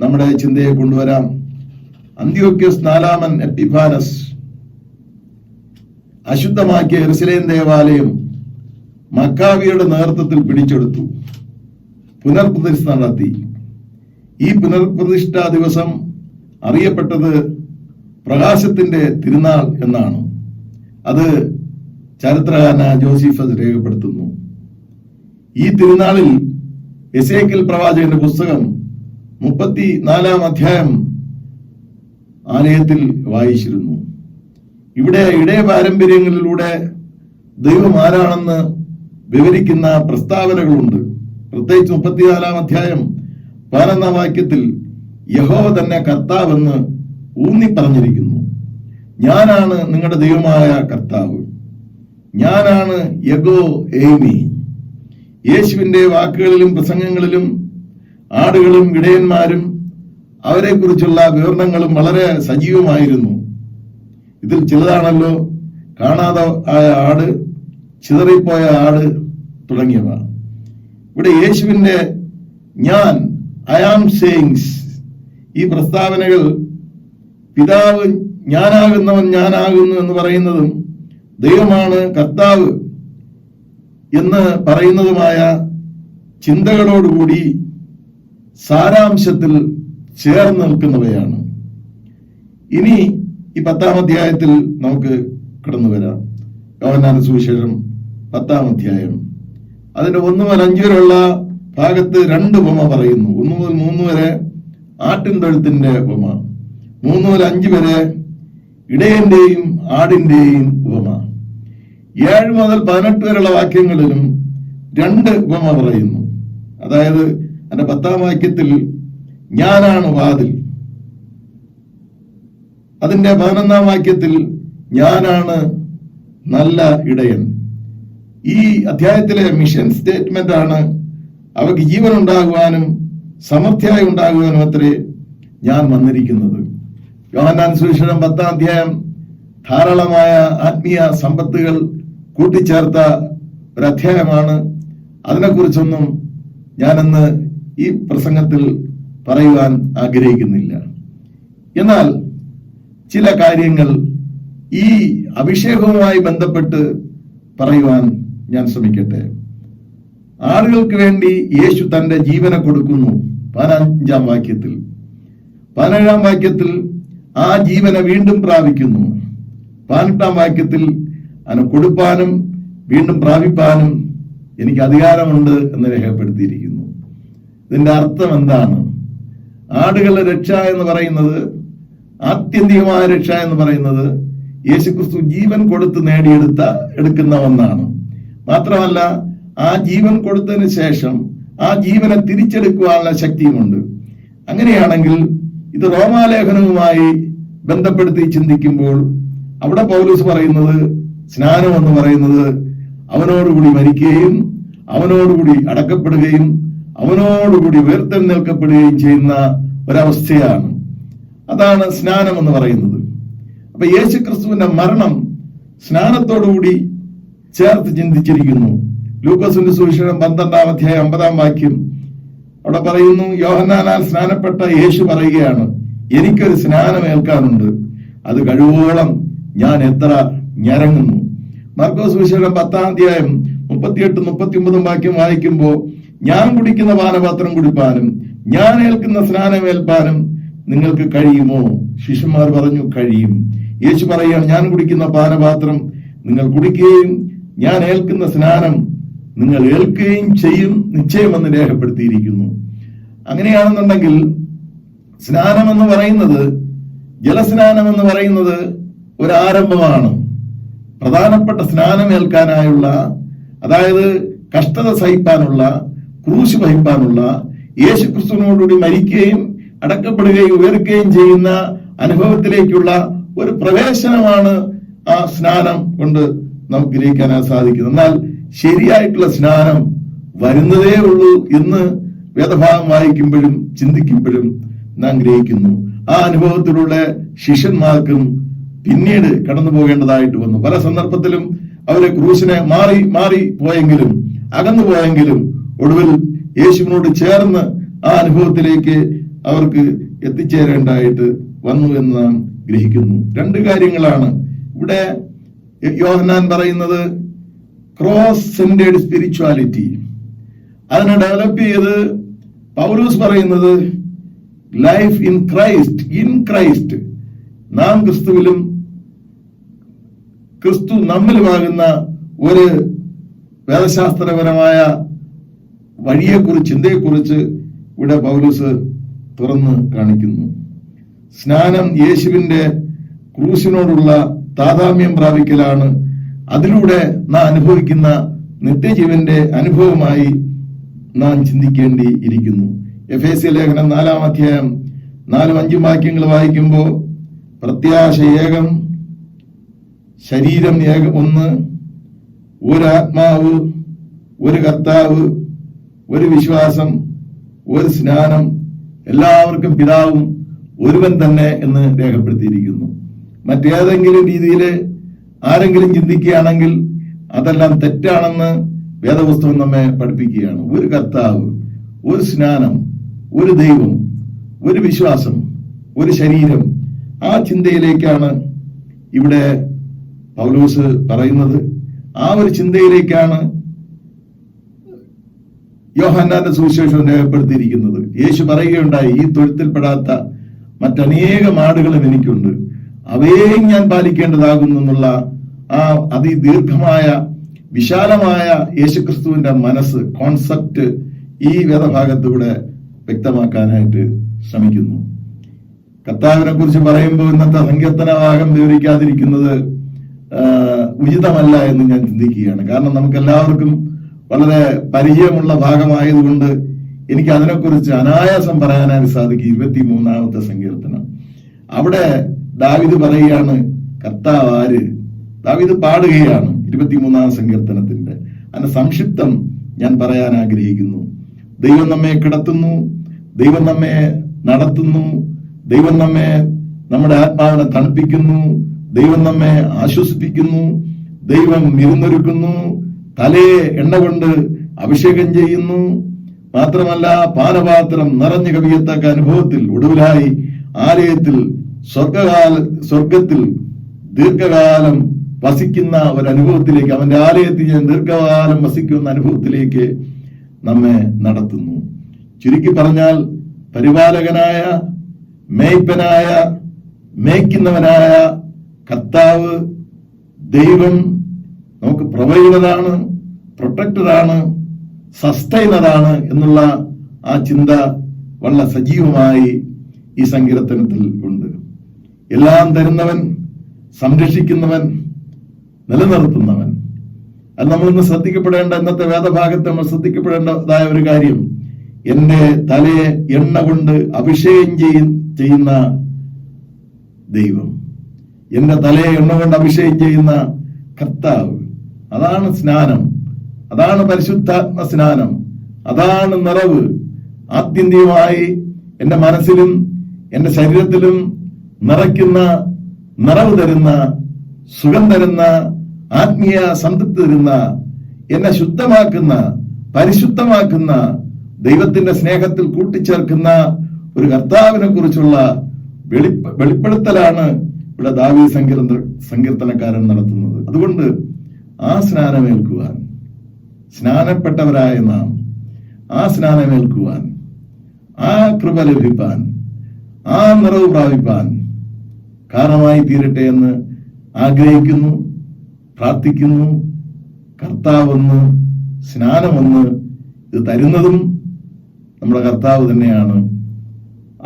നമ്മുടെ ചിന്തയെ കൊണ്ടുവരാം. അന്ത്യോക്യസ് 4-ാമൻ എപ്പിഫാനസ് അശുദ്ധമാക്കിയ യെരുശലേം ദേവാലയം മക്കാവിയുടെ നേതൃത്വത്തിൽ പിടിച്ചെടുത്തു, പുനർപ്രതിഷ്ഠ നടത്തി. ഈ പുനർപ്രതിഷ്ഠാ ദിവസം അറിയപ്പെട്ടത് പ്രകാശത്തിന്റെ തിരുനാൾ എന്നാണ്. അത് ചരിത്രകാരനായ ജോസിഫസ് രേഖപ്പെടുത്തുന്നു. ഈ തിരുനാളിൽ എസേക്കിയേൽ പ്രവാചകന്റെ പുസ്തകം 34-ാം അധ്യായം ആലയത്തിൽ വായിച്ചിരുന്നു. ഇവിടെ ഇടയ പാരമ്പര്യങ്ങളിലൂടെ ദൈവം ആരാണെന്ന് വിവരിക്കുന്ന പ്രസ്താവനകളുണ്ട്. പ്രത്യേകിച്ച് 34-ാം അധ്യായം 11-ാം വാക്യത്തിൽ യഹോവ തന്നെ കർത്താവെന്ന് ഊന്നി പറഞ്ഞിരിക്കുന്നു. ഞാനാണ് നിങ്ങളുടെ ദൈവമായ കർത്താവ്, ഞാനാണ് യഗോ ഏമി. യേശുവിന്റെ വാക്കുകളിലും പ്രസംഗങ്ങളിലും ആടുകളും ഇടയന്മാരും അവരെ കുറിച്ചുള്ള വിവരണങ്ങളും വളരെ സജീവമായിരുന്നു. ഇതിൽ ചിലതാണല്ലോ കാണാതെ ആയ ആട്, ചിതറിപ്പോയ ആട് തുടങ്ങിയവ. ഇവിടെ യേശുവിന്റെ ഞാൻ, ഐ ആം സേയിങ്സ്, ഈ പ്രസ്താവനകൾ പിതാവ് ഞാനാകുന്നവൻ ഞാനാകുന്നു എന്ന് പറയുന്നതും ദൈവമാണ് കർത്താവ് എന്ന് പറയുന്നതുമായ ചിന്തകളോടുകൂടി സാരാംശത്തിൽ ചേർന്ന് നിൽക്കുന്നവയാണ്. ഇനി ഈ 10-ാം അധ്യായത്തിൽ നമുക്ക് കടന്നു വരാം. യോഹന്നാൻ സുവിശേഷം 10-ാം അധ്യായം അതിന്റെ 1 മുതൽ 5 വരെയുള്ള ഭാഗത്ത് 2 ഉപമ പറയുന്നു. 1 മുതൽ 3 വരെ ആട്ടിൻ തൊഴുത്തിന്റെ ഉപമ, 3 മുതൽ 5 വരെ ഇടയന്റെയും ആടിന്റെയും ഉപമ. 7 മുതൽ 18 വരെയുള്ള വാക്യങ്ങളിലും 2 ഉപമ പറയുന്നു. അതായത് അതിന്റെ 10-ാം വാക്യത്തിൽ ഞാനാണ് വാതിൽ, അതിന്റെ 11-ാം വാക്യത്തിൽ ഞാനാണ് നല്ല ഇടയൻ. ഈ അധ്യായത്തിലെ മിഷൻ സ്റ്റേറ്റ്മെന്റ് ആണ് അവർക്ക് ജീവൻ ഉണ്ടാകുവാനും സമൃദ്ധിയായി ഉണ്ടാകുവാനും അത്രേ ഞാൻ വന്നിരിക്കുന്നത്. യോഹന്നാൻ സുവിശേഷം 10-ാം അധ്യായം ധാരാളമായ ആത്മീയ സമ്പത്തുകൾ കൂട്ടിച്ചേർത്ത ഒരു അധ്യായമാണ്. അതിനെക്കുറിച്ചൊന്നും ഞാനിന്ന് ഈ പ്രസംഗത്തിൽ പറയുവാൻ ആഗ്രഹിക്കുന്നില്ല. എന്നാൽ ചില കാര്യങ്ങൾ ഈ അഭിഷേകവുമായി ബന്ധപ്പെട്ട് പറയുവാൻ ഞാൻ ശ്രമിക്കട്ടെ. ആളുകൾക്ക് വേണ്ടി യേശു തന്റെ ജീവനെ കൊടുക്കുന്നു. 15-ാം വാക്യത്തിൽ 17-ാം വാക്യത്തിൽ ആ ജീവനെ വീണ്ടും പ്രാപിക്കുന്നു. 18-ാം വാക്യത്തിൽ അതിനെ കൊടുപ്പാനും വീണ്ടും പ്രാപിപ്പാനും എനിക്ക് അധികാരമുണ്ട് എന്ന് രേഖപ്പെടുത്തിയിരിക്കുന്നു. ഇതിന്റെ അർത്ഥം എന്താണ്? ആടുകളുടെ രക്ഷ എന്ന് പറയുന്നത്, ആത്യന്തികമായ രക്ഷ എന്ന് പറയുന്നത് യേശുക്രിസ്തു ജീവൻ കൊടുത്ത് എടുക്കുന്ന ഒന്നാണ്. മാത്രമല്ല, ആ ജീവൻ കൊടുത്തതിന് ശേഷം ആ ജീവനെ തിരിച്ചെടുക്കുവാനുള്ള ശക്തിയുമുണ്ട്. അങ്ങനെയാണെങ്കിൽ ഇത് റോമാലേഖനവുമായി ബന്ധപ്പെടുത്തി ചിന്തിക്കുമ്പോൾ അവിടെ പൗലോസ് പറയുന്നത്, സ്നാനം എന്ന് പറയുന്നത് അവനോടുകൂടി മരിക്കുകയും അവനോടുകൂടി അടക്കപ്പെടുകയും അവനോടുകൂടി ഉയർത്തെഴുന്നേൽക്കപ്പെടുകയും ചെയ്യുന്ന ഒരവസ്ഥയാണ്. അതാണ് സ്നാനം എന്ന് പറയുന്നത്. അപ്പൊ യേശുക്രിസ്തുവിന്റെ മരണം സ്നാനത്തോടുകൂടി ചേർത്ത് ചിന്തിച്ചിരിക്കുന്നു. ലൂക്കോസിന്റെ സുവിശേഷം 12-ാം അധ്യായം 50-ാം വാക്യം അവിടെ പറയുന്നു, യോഹന്നാനാൽ സ്നാനപ്പെട്ട യേശു പറയുകയാണ്, എനിക്കൊരു സ്നാനം ഏൽക്കാനുണ്ട്, അത് കഴിവോളം ഞാൻ എത്ര ഞരങ്ങുന്നു. മാർക്കോസ് സുവിശേഷം 10-ാം അധ്യായം 38-39 വാക്യം വായിക്കുമ്പോൾ, ഞാൻ കുടിക്കുന്ന പാനപാത്രം കുടിപ്പാനും ഞാൻ ഏൽക്കുന്ന സ്നാനം ഏൽപ്പാനും നിങ്ങൾക്ക് കഴിയുമോ? ശിഷ്യന്മാർ പറഞ്ഞു, കഴിയും. യേശു പറയുകയാണ്, ഞാൻ കുടിക്കുന്ന പാനപാത്രം നിങ്ങൾ കുടിക്കുകയും ഞാൻ ഏൽക്കുന്ന സ്നാനം നിങ്ങൾ ഏൽക്കുകയും ചെയ്യും നിശ്ചയമെന്ന് രേഖപ്പെടുത്തിയിരിക്കുന്നു. അങ്ങനെയാണെന്നുണ്ടെങ്കിൽ സ്നാനം എന്ന് പറയുന്നത്, ജലസ്നാനം എന്ന് പറയുന്നത് ഒരാരംഭമാണ്. പ്രധാനപ്പെട്ട സ്നാനം ഏൽക്കാനായുള്ള, അതായത് കഷ്ടത സഹിപ്പാനുള്ള, ക്രൂശ് വഹിപ്പാനുള്ള, യേശുക്രിസ്തുവിനോടുകൂടി മരിക്കുകയും അടക്കപ്പെടുകയും ഉയർക്കുകയും ചെയ്യുന്ന അനുഭവത്തിലേക്കുള്ള ഒരു പ്രവേശനമാണ് ആ സ്നാനം കൊണ്ട് നമുക്ക് ഗ്രഹിക്കാൻ സാധിക്കുന്നത്. എന്നാൽ ശരിയായിട്ടുള്ള സ്നാനം വരുന്നതേ ഉള്ളൂ എന്ന് വേദഭാഗം വായിക്കുമ്പോഴും ചിന്തിക്കുമ്പോഴും നാം ഗ്രഹിക്കുന്നു. ആ അനുഭവത്തിലൂടെ ശിഷ്യന്മാർക്കും പിന്നീട് കടന്നു പോകേണ്ടതായിട്ട് വന്നു. പല സന്ദർഭത്തിലും അവരെ ക്രൂശിനെ മാറി പോയെങ്കിലും, അകന്നു പോയെങ്കിലും ഒടുവിൽ യേശുവിനോട് ചേർന്ന് ആ അനുഭവത്തിലേക്ക് അവർക്ക് എത്തിച്ചേരേണ്ടതായിട്ട് വന്നു എന്ന് നാം ഗ്രഹിക്കുന്നു. രണ്ട് കാര്യങ്ങളാണ് ഇവിടെ യോഹന്നാൻ പറയുന്നത്. ക്രോസ് സെന്റേഡ് സ്പിരിച്വാലിറ്റി, അതിനെ ഡെവലപ്പ് ചെയ്ത് പൗലോസ് പറയുന്നത് ലൈഫ് ഇൻ ക്രൈസ്റ്റ്, നാം ക്രിസ്തുവിലും ക്രിസ്തു നമ്മിലുമാകുന്ന ഒരു വേദശാസ്ത്രപരമായ വഴിയെക്കുറിച്ച്, ചിന്തയെക്കുറിച്ച് ഇവിടെ പൗലോസ് തുറന്ന് കാണിക്കുന്നു. സ്നാനം യേശുവിന്റെ ക്രൂശിനോടുള്ള താതാമ്യം പ്രാപിക്കലാണ്. അതിലൂടെ നാം അനുഭവിക്കുന്ന നിത്യജീവന്റെ അനുഭവമായി നാം ചിന്തിക്കേണ്ടിയിരിക്കുന്നു. എഫേസ്യ ലേഖനം 4-ാം അധ്യായം 4-5 വാക്യങ്ങൾ വായിക്കുമ്പോൾ, പ്രത്യാശ ഏകം, ശരീരം ഒന്ന്, ഒരു ആത്മാവ്, ഒരു കർത്താവ്, ഒരു വിശ്വാസം, ഒരു സ്നാനം, എല്ലാവർക്കും പിതാവും ഒരുവൻ തന്നെ എന്ന് രേഖപ്പെടുത്തിയിരിക്കുന്നു. മറ്റേതെങ്കിലും രീതിയിൽ ആരെങ്കിലും ചിന്തിക്കുകയാണെങ്കിൽ അതെല്ലാം തെറ്റാണെന്ന് വേദപുസ്തകം നമ്മെ പഠിപ്പിക്കുകയാണ്. ഒരു കർത്താവ്, ഒരു സ്നാനം, ഒരു ദൈവം, ഒരു വിശ്വാസം, ഒരു ശരീരം, ആ ചിന്തയിലേക്കാണ് ഇവിടെ പൗലോസ് പറയുന്നത്. ആ ഒരു ചിന്തയിലേക്കാണ് യോഹന്നാന്റെ സുവിശേഷം രേഖപ്പെടുത്തിയിരിക്കുന്നത്. യേശു പറയുകയുണ്ടായി, ഈ തൊഴുത്തിൽപ്പെടാത്ത മറ്റനേകം ആടുകളും എനിക്കുണ്ട്, അവയെയും ഞാൻ പാലിക്കേണ്ടതാകുന്നു എന്നുള്ള ആ അതിദീർഘമായ വിശാലമായ യേശുക്രിസ്തുവിന്റെ മനസ്സ്, കോൺസെപ്റ്റ് ഈ വേദഭാഗത്തൂടെ വ്യക്തമാക്കാനായിട്ട് ശ്രമിക്കുന്നു. കർത്താവിനെ കുറിച്ച് പറയുമ്പോൾ ഇന്നത്തെ സങ്കീർത്തന ഭാഗം വിവരിക്കാതിരിക്കുന്നത് ഉചിതമല്ല എന്ന് ഞാൻ ചിന്തിക്കുകയാണ്. കാരണം നമുക്ക് എല്ലാവർക്കും വളരെ പരിചയമുള്ള ഭാഗമായതുകൊണ്ട് എനിക്ക് അതിനെക്കുറിച്ച് അനായാസം പറയാനായിട്ട് സാധിക്കും. 23-ാമത്തെ സങ്കീർത്തനം, അവിടെ ദാവീദ് പറയുകയാണ്, കർത്താവ് ആര്? ദാവീദ് പാടുകയാണ് 23-ാം സങ്കീർത്തനത്തിന്റെ. അതിന്റെ സംക്ഷിപ്തം ഞാൻ പറയാൻ ആഗ്രഹിക്കുന്നു. ദൈവം നമ്മെ കിടത്തുന്നു, ദൈവം നമ്മെ നടത്തുന്നു, ദൈവം നമ്മെ, നമ്മുടെ ആത്മാവിനെ തണുപ്പിക്കുന്നു, ദൈവം നമ്മെ ആശ്വസിപ്പിക്കുന്നു, ദൈവം വിരുന്നൊരുക്കുന്നു, തലയെ എണ്ണ കൊണ്ട് അഭിഷേകം ചെയ്യുന്നു. മാത്രമല്ല, പാനപാത്രം നിറഞ്ഞു കവിയത്തക്ക അനുഭവത്തിൽ ഒടുവിലായി ആലയത്തിൽ സ്വർഗത്തിൽ ദീർഘകാലം വസിക്കുന്ന ഒരു അനുഭവത്തിലേക്ക്, അവന്റെ ആലയത്തിൽ ഞാൻ ദീർഘകാലം വസിക്കുന്ന അനുഭവത്തിലേക്ക് നമ്മെ നടത്തുന്നു. ചുരുക്കി പറഞ്ഞാൽ പരിപാലകനായ, മേയ്പ്പനായ, മേയ്ക്കുന്നവനായ കർത്താവ് ദൈവം നമുക്ക് പ്രൊവൈഡറാണ്, പ്രൊട്ടക്ടറാണ്, സസ്റ്റൈനറാണ് എന്നുള്ള ആ ചിന്ത വളരെ സജീവമായി ഈ സങ്കീർത്തനത്തിൽ ഉണ്ട്. എല്ലാം തരുന്നവൻ, സംരക്ഷിക്കുന്നവൻ, നിലനിർത്തുന്നവൻ. അത് നമ്മളിന്ന് ശ്രദ്ധിക്കപ്പെടേണ്ട, ഇന്നത്തെ വേദഭാഗത്ത് നമ്മൾ ശ്രദ്ധിക്കപ്പെടേണ്ടതായ ഒരു കാര്യം, എന്റെ തലയെ എണ്ണ കൊണ്ട് അഭിഷേകം ചെയ്യുന്ന ദൈവം, എന്റെ തലയെ എണ്ണ കൊണ്ട് അഭിഷേകം ചെയ്യുന്ന കർത്താവ്. അതാണ് സ്നാനം, അതാണ് പരിശുദ്ധാത്മ സ്നാനം, അതാണ് നിറവ്. ആത്യന്തികമായി എന്റെ മനസ്സിലും എന്റെ ശരീരത്തിലും നിറയ്ക്കുന്ന, നിറവ് തരുന്ന, സുഖം തരുന്ന, ആത്മീയ സംതൃപ്തി തരുന്ന, എന്നെ ശുദ്ധമാക്കുന്ന, പരിശുദ്ധമാക്കുന്ന, ദൈവത്തിന്റെ സ്നേഹത്തിൽ കൂട്ടിച്ചേർക്കുന്ന ഒരു കർത്താവിനെ കുറിച്ചുള്ള വെളിപ്പെടുത്തലാണ് ഇവിടെ ദാവീദ് സങ്കീർത്തനക്കാരൻ നടത്തുന്നത്. അതുകൊണ്ട് ആ സ്നാനമേൽക്കുവാൻ, സ്നാനപ്പെട്ടവരായ നാം ആ സ്നാനമേൽക്കുവാൻ, ആ കൃപ ലഭിപ്പാൻ, ആ നിറവ് പ്രാപിപ്പാൻ കാരണമായി തീരട്ടെ എന്ന് ആഗ്രഹിക്കുന്നു, പ്രാർത്ഥിക്കുന്നു. കർത്താവെന്ന്, സ്നാനമെന്ന് ഇത് തരുന്നതും നമ്മുടെ കർത്താവ് തന്നെയാണ്.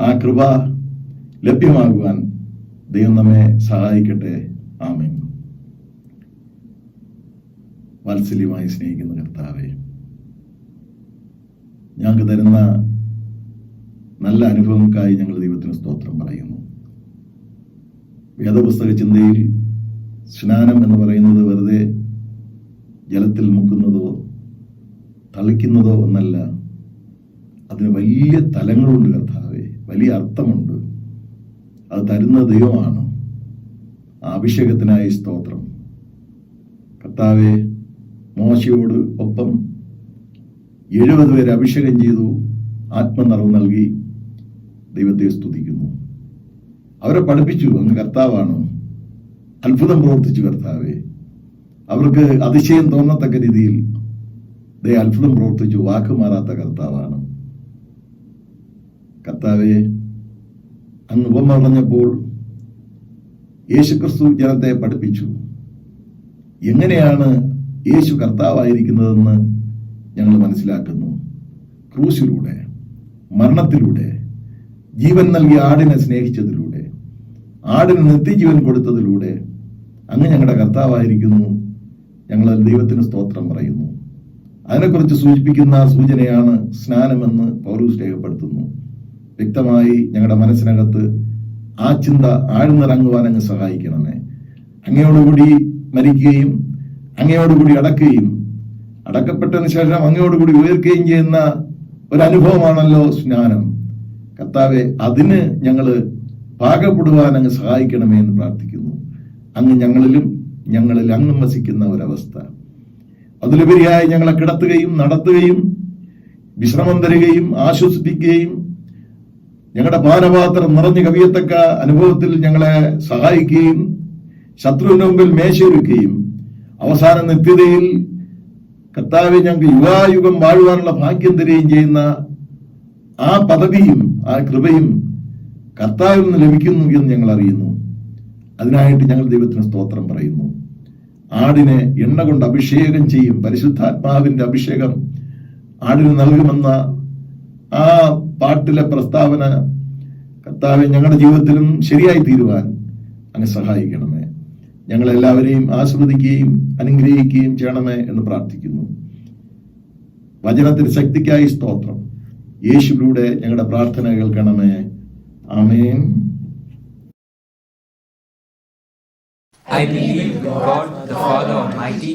ആ കൃപ ലഭ്യമാകുവാൻ ദൈവം നമ്മെ സഹായിക്കട്ടെ. ആമേൻ. വാത്സല്യമായി സ്നേഹിക്കുന്ന കർത്താവേ, ഞങ്ങൾക്ക് തരുന്ന നല്ല അനുഭവങ്ങൾക്കായി ഞങ്ങൾ ദൈവത്തിന് സ്തോത്രം പറയുന്നു. വേദപുസ്തക ചിന്തയിൽ സ്നാനം എന്ന് പറയുന്നത് വെറുതെ ജലത്തിൽ മുക്കുന്നതോ തളിക്കുന്നതോ എന്നല്ല. അതിന് വലിയ തലങ്ങളുണ്ട് കർത്താവേ, വലിയ അർത്ഥമുണ്ട്. അത് തരുന്ന ദൈവമാണ്. ആ അഭിഷേകത്തിനായി സ്തോത്രം കർത്താവേ. മോശയോട് ഒപ്പം 70 പേരെ അഭിഷേകം ചെയ്തു, ആത്മനിറവ് നൽകി. ദൈവത്തെ സ്തുതിക്കുന്നു. അവരെ പഠിപ്പിച്ചു, അങ്ങ് കർത്താവാണ്. അത്ഭുതം പ്രവർത്തിച്ചു കർത്താവേ. അവർക്ക് അതിശയം തോന്നത്തക്ക രീതിയിൽ അത്ഭുതം പ്രവർത്തിച്ചു. വാക്കുമാറാത്ത കർത്താവാണ് കർത്താവേ. അങ്ങ് ഉപമ പറഞ്ഞപ്പോൾ യേശുക്രിസ്തു ജനത്തെ പഠിപ്പിച്ചു. എങ്ങനെയാണ് യേശു കർത്താവായിരിക്കുന്നതെന്ന് ഞങ്ങൾ മനസ്സിലാക്കുന്നു. ക്രൂശിലൂടെ, മരണത്തിലൂടെ, ജീവൻ നൽകിയ ആടിനെ സ്നേഹിച്ചതിലൂടെ, ആടിന് നിത്യജീവൻ കൊടുത്തതിലൂടെ അങ്ങ് ഞങ്ങളുടെ കർത്താവായിരിക്കുന്നു. ഞങ്ങൾ ദൈവത്തിന് സ്തോത്രം പറയുന്നു. അതിനെക്കുറിച്ച് സൂചിപ്പിക്കുന്ന സൂചനയാണ് സ്നാനമെന്ന് പൗലോസ് രേഖപ്പെടുത്തുന്നു. വ്യക്തമായി ഞങ്ങളുടെ മനസ്സിനകത്ത് ആ ചിന്ത ആഴ്ന്നിറങ്ങുവാൻ അങ്ങ് സഹായിക്കണമേ. അങ്ങയോടുകൂടി മരിക്കുകയും അങ്ങയോടുകൂടി അടക്കുകയും അടക്കപ്പെട്ടതിന് ശേഷം അങ്ങയോടുകൂടി ഉയർക്കുകയും ചെയ്യുന്ന ഒരനുഭവമാണല്ലോ സ്നാനം. കർത്താവെ, അതിന് ഞങ്ങൾ പാകപ്പെടുവാൻ അങ്ങ് സഹായിക്കണമേ എന്ന് പ്രാർത്ഥിക്കുന്നു. അങ്ങ് ഞങ്ങളിൽ അങ്ങ് വസിക്കുന്ന ഒരവസ്ഥ, അതിലുപരിയായി ഞങ്ങളെ കിടത്തുകയും നടത്തുകയും വിശ്രമം തരികയും ആശ്വസിപ്പിക്കുകയും ഞങ്ങളുടെ പാനപാത്രം നിറഞ്ഞു കവിയത്തക്ക അനുഭവത്തിൽ ഞങ്ങളെ സഹായിക്കുകയും ശത്രുവിന് മുമ്പിൽ മേശയൊരുക്കുകയും അവസാന നിത്യതയിൽ കർത്താവെ ഞങ്ങൾക്ക് യുവായുഗം വാഴുവാനുള്ള ഭാഗ്യം തരികയും ചെയ്യുന്ന ആ പദവിയും ആ കൃപയും കർത്താവിൽ നിന്ന് ലഭിക്കുന്നു എന്ന് ഞങ്ങൾ അറിയുന്നു. അതിനായിട്ട് ഞങ്ങൾ ദൈവത്തിന് സ്തോത്രം പറയുന്നു. ആടിനെ എണ്ണ കൊണ്ട് അഭിഷേകം ചെയ്യും, പരിശുദ്ധാത്മാവിന്റെ അഭിഷേകം ആടിന് നൽകുമെന്ന ആ പാട്ടിലെ പ്രസ്താവന കർത്താവെ ഞങ്ങളുടെ ജീവിതത്തിലും ശരിയായി തീരുവാൻ അങ്ങ് സഹായിക്കണമേ. ഞങ്ങളെല്ലാവരെയും ആസ്വദിക്കുകയും അനുഗ്രഹിക്കുകയും ചെയ്യണമേ എന്ന് പ്രാർത്ഥിക്കുന്നു. വചനത്തിന്റെ ശക്തിക്കായി സ്തോത്രം. യേശുവിലൂടെ ഞങ്ങളുടെ പ്രാർത്ഥന കേൾക്കണമേ. ആമേൻ. I believe in God, the Father Almighty,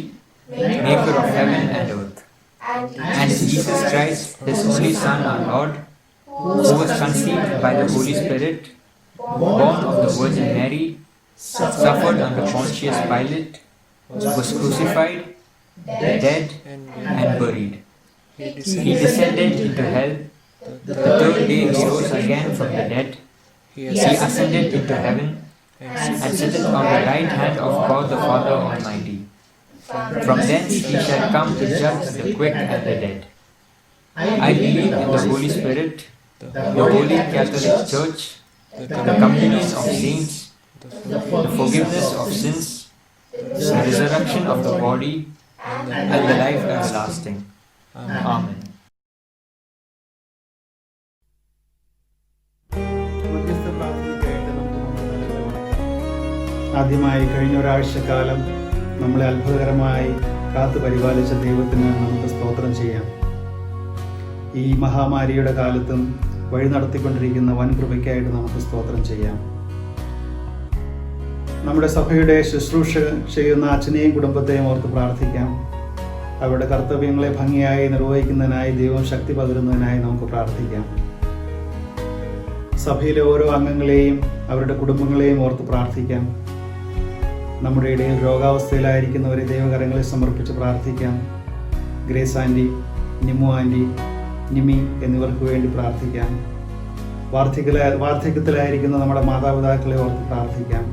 maker of heaven and earth, and in Jesus Christ, His only Son, our Lord, who was conceived by the Holy Spirit, born of the Virgin Mary, suffered under Pontius Pilate, was crucified, dead, and buried. He descended into hell. The third day He rose again from the dead. He ascended into heaven and sitteth on the right hand of God the Father Almighty. From thence He shall come to judge the quick and the dead. I believe in the Holy Spirit, the Holy Catholic Church, the communion of saints, the forgiveness of sins, the resurrection of the body, and the life everlasting. Amen. മധ്യസ്ഥ പ്രാർത്ഥനയ്ക്കായിട്ട് നമുക്ക് നമ്മുടെ തലകളെ വണക്കാം. ആദ്യമായി കഴിഞ്ഞ ഒരാഴ്ചക്കാലം നമ്മളെ അത്ഭുതകരമായി കാത്തു പരിപാലിച്ച ദൈവത്തിന് നമുക്ക് സ്തോത്രം ചെയ്യാം. ഈ മഹാമാരിയുടെ കാലത്തും വഴി നടത്തിക്കൊണ്ടിരിക്കുന്ന വൻ കൃപയ്ക്കായിട്ട് നമുക്ക് സ്തോത്രം ചെയ്യാം. നമ്മുടെ സഭയുടെ ശുശ്രൂഷ ചെയ്യുന്ന അച്ഛനെയും കുടുംബത്തെയും ഓർത്ത് പ്രാർത്ഥിക്കാം. അവരുടെ കർത്തവ്യങ്ങളെ ഭംഗിയായി നിർവഹിക്കുന്നതിനായി ദൈവം ശക്തി പകരുന്നതിനായി നമുക്ക് പ്രാർത്ഥിക്കാം. സഭയിലെ ഓരോ അംഗങ്ങളെയും അവരുടെ കുടുംബങ്ങളെയും ഓർത്ത് പ്രാർത്ഥിക്കാം. നമ്മുടെ ഇടയിൽ രോഗാവസ്ഥയിലായിരിക്കുന്നവരെ ദൈവകരങ്ങളിൽ സമർപ്പിച്ച് പ്രാർത്ഥിക്കാം. ഗ്രേസ് ആൻറ്റി, നിമു ആൻറ്റി, നിമി എന്നിവർക്ക് വേണ്ടി പ്രാർത്ഥിക്കാം. വാർദ്ധക്യത്തിലായിരിക്കുന്ന നമ്മുടെ മാതാപിതാക്കളെ ഓർത്ത് പ്രാർത്ഥിക്കാം.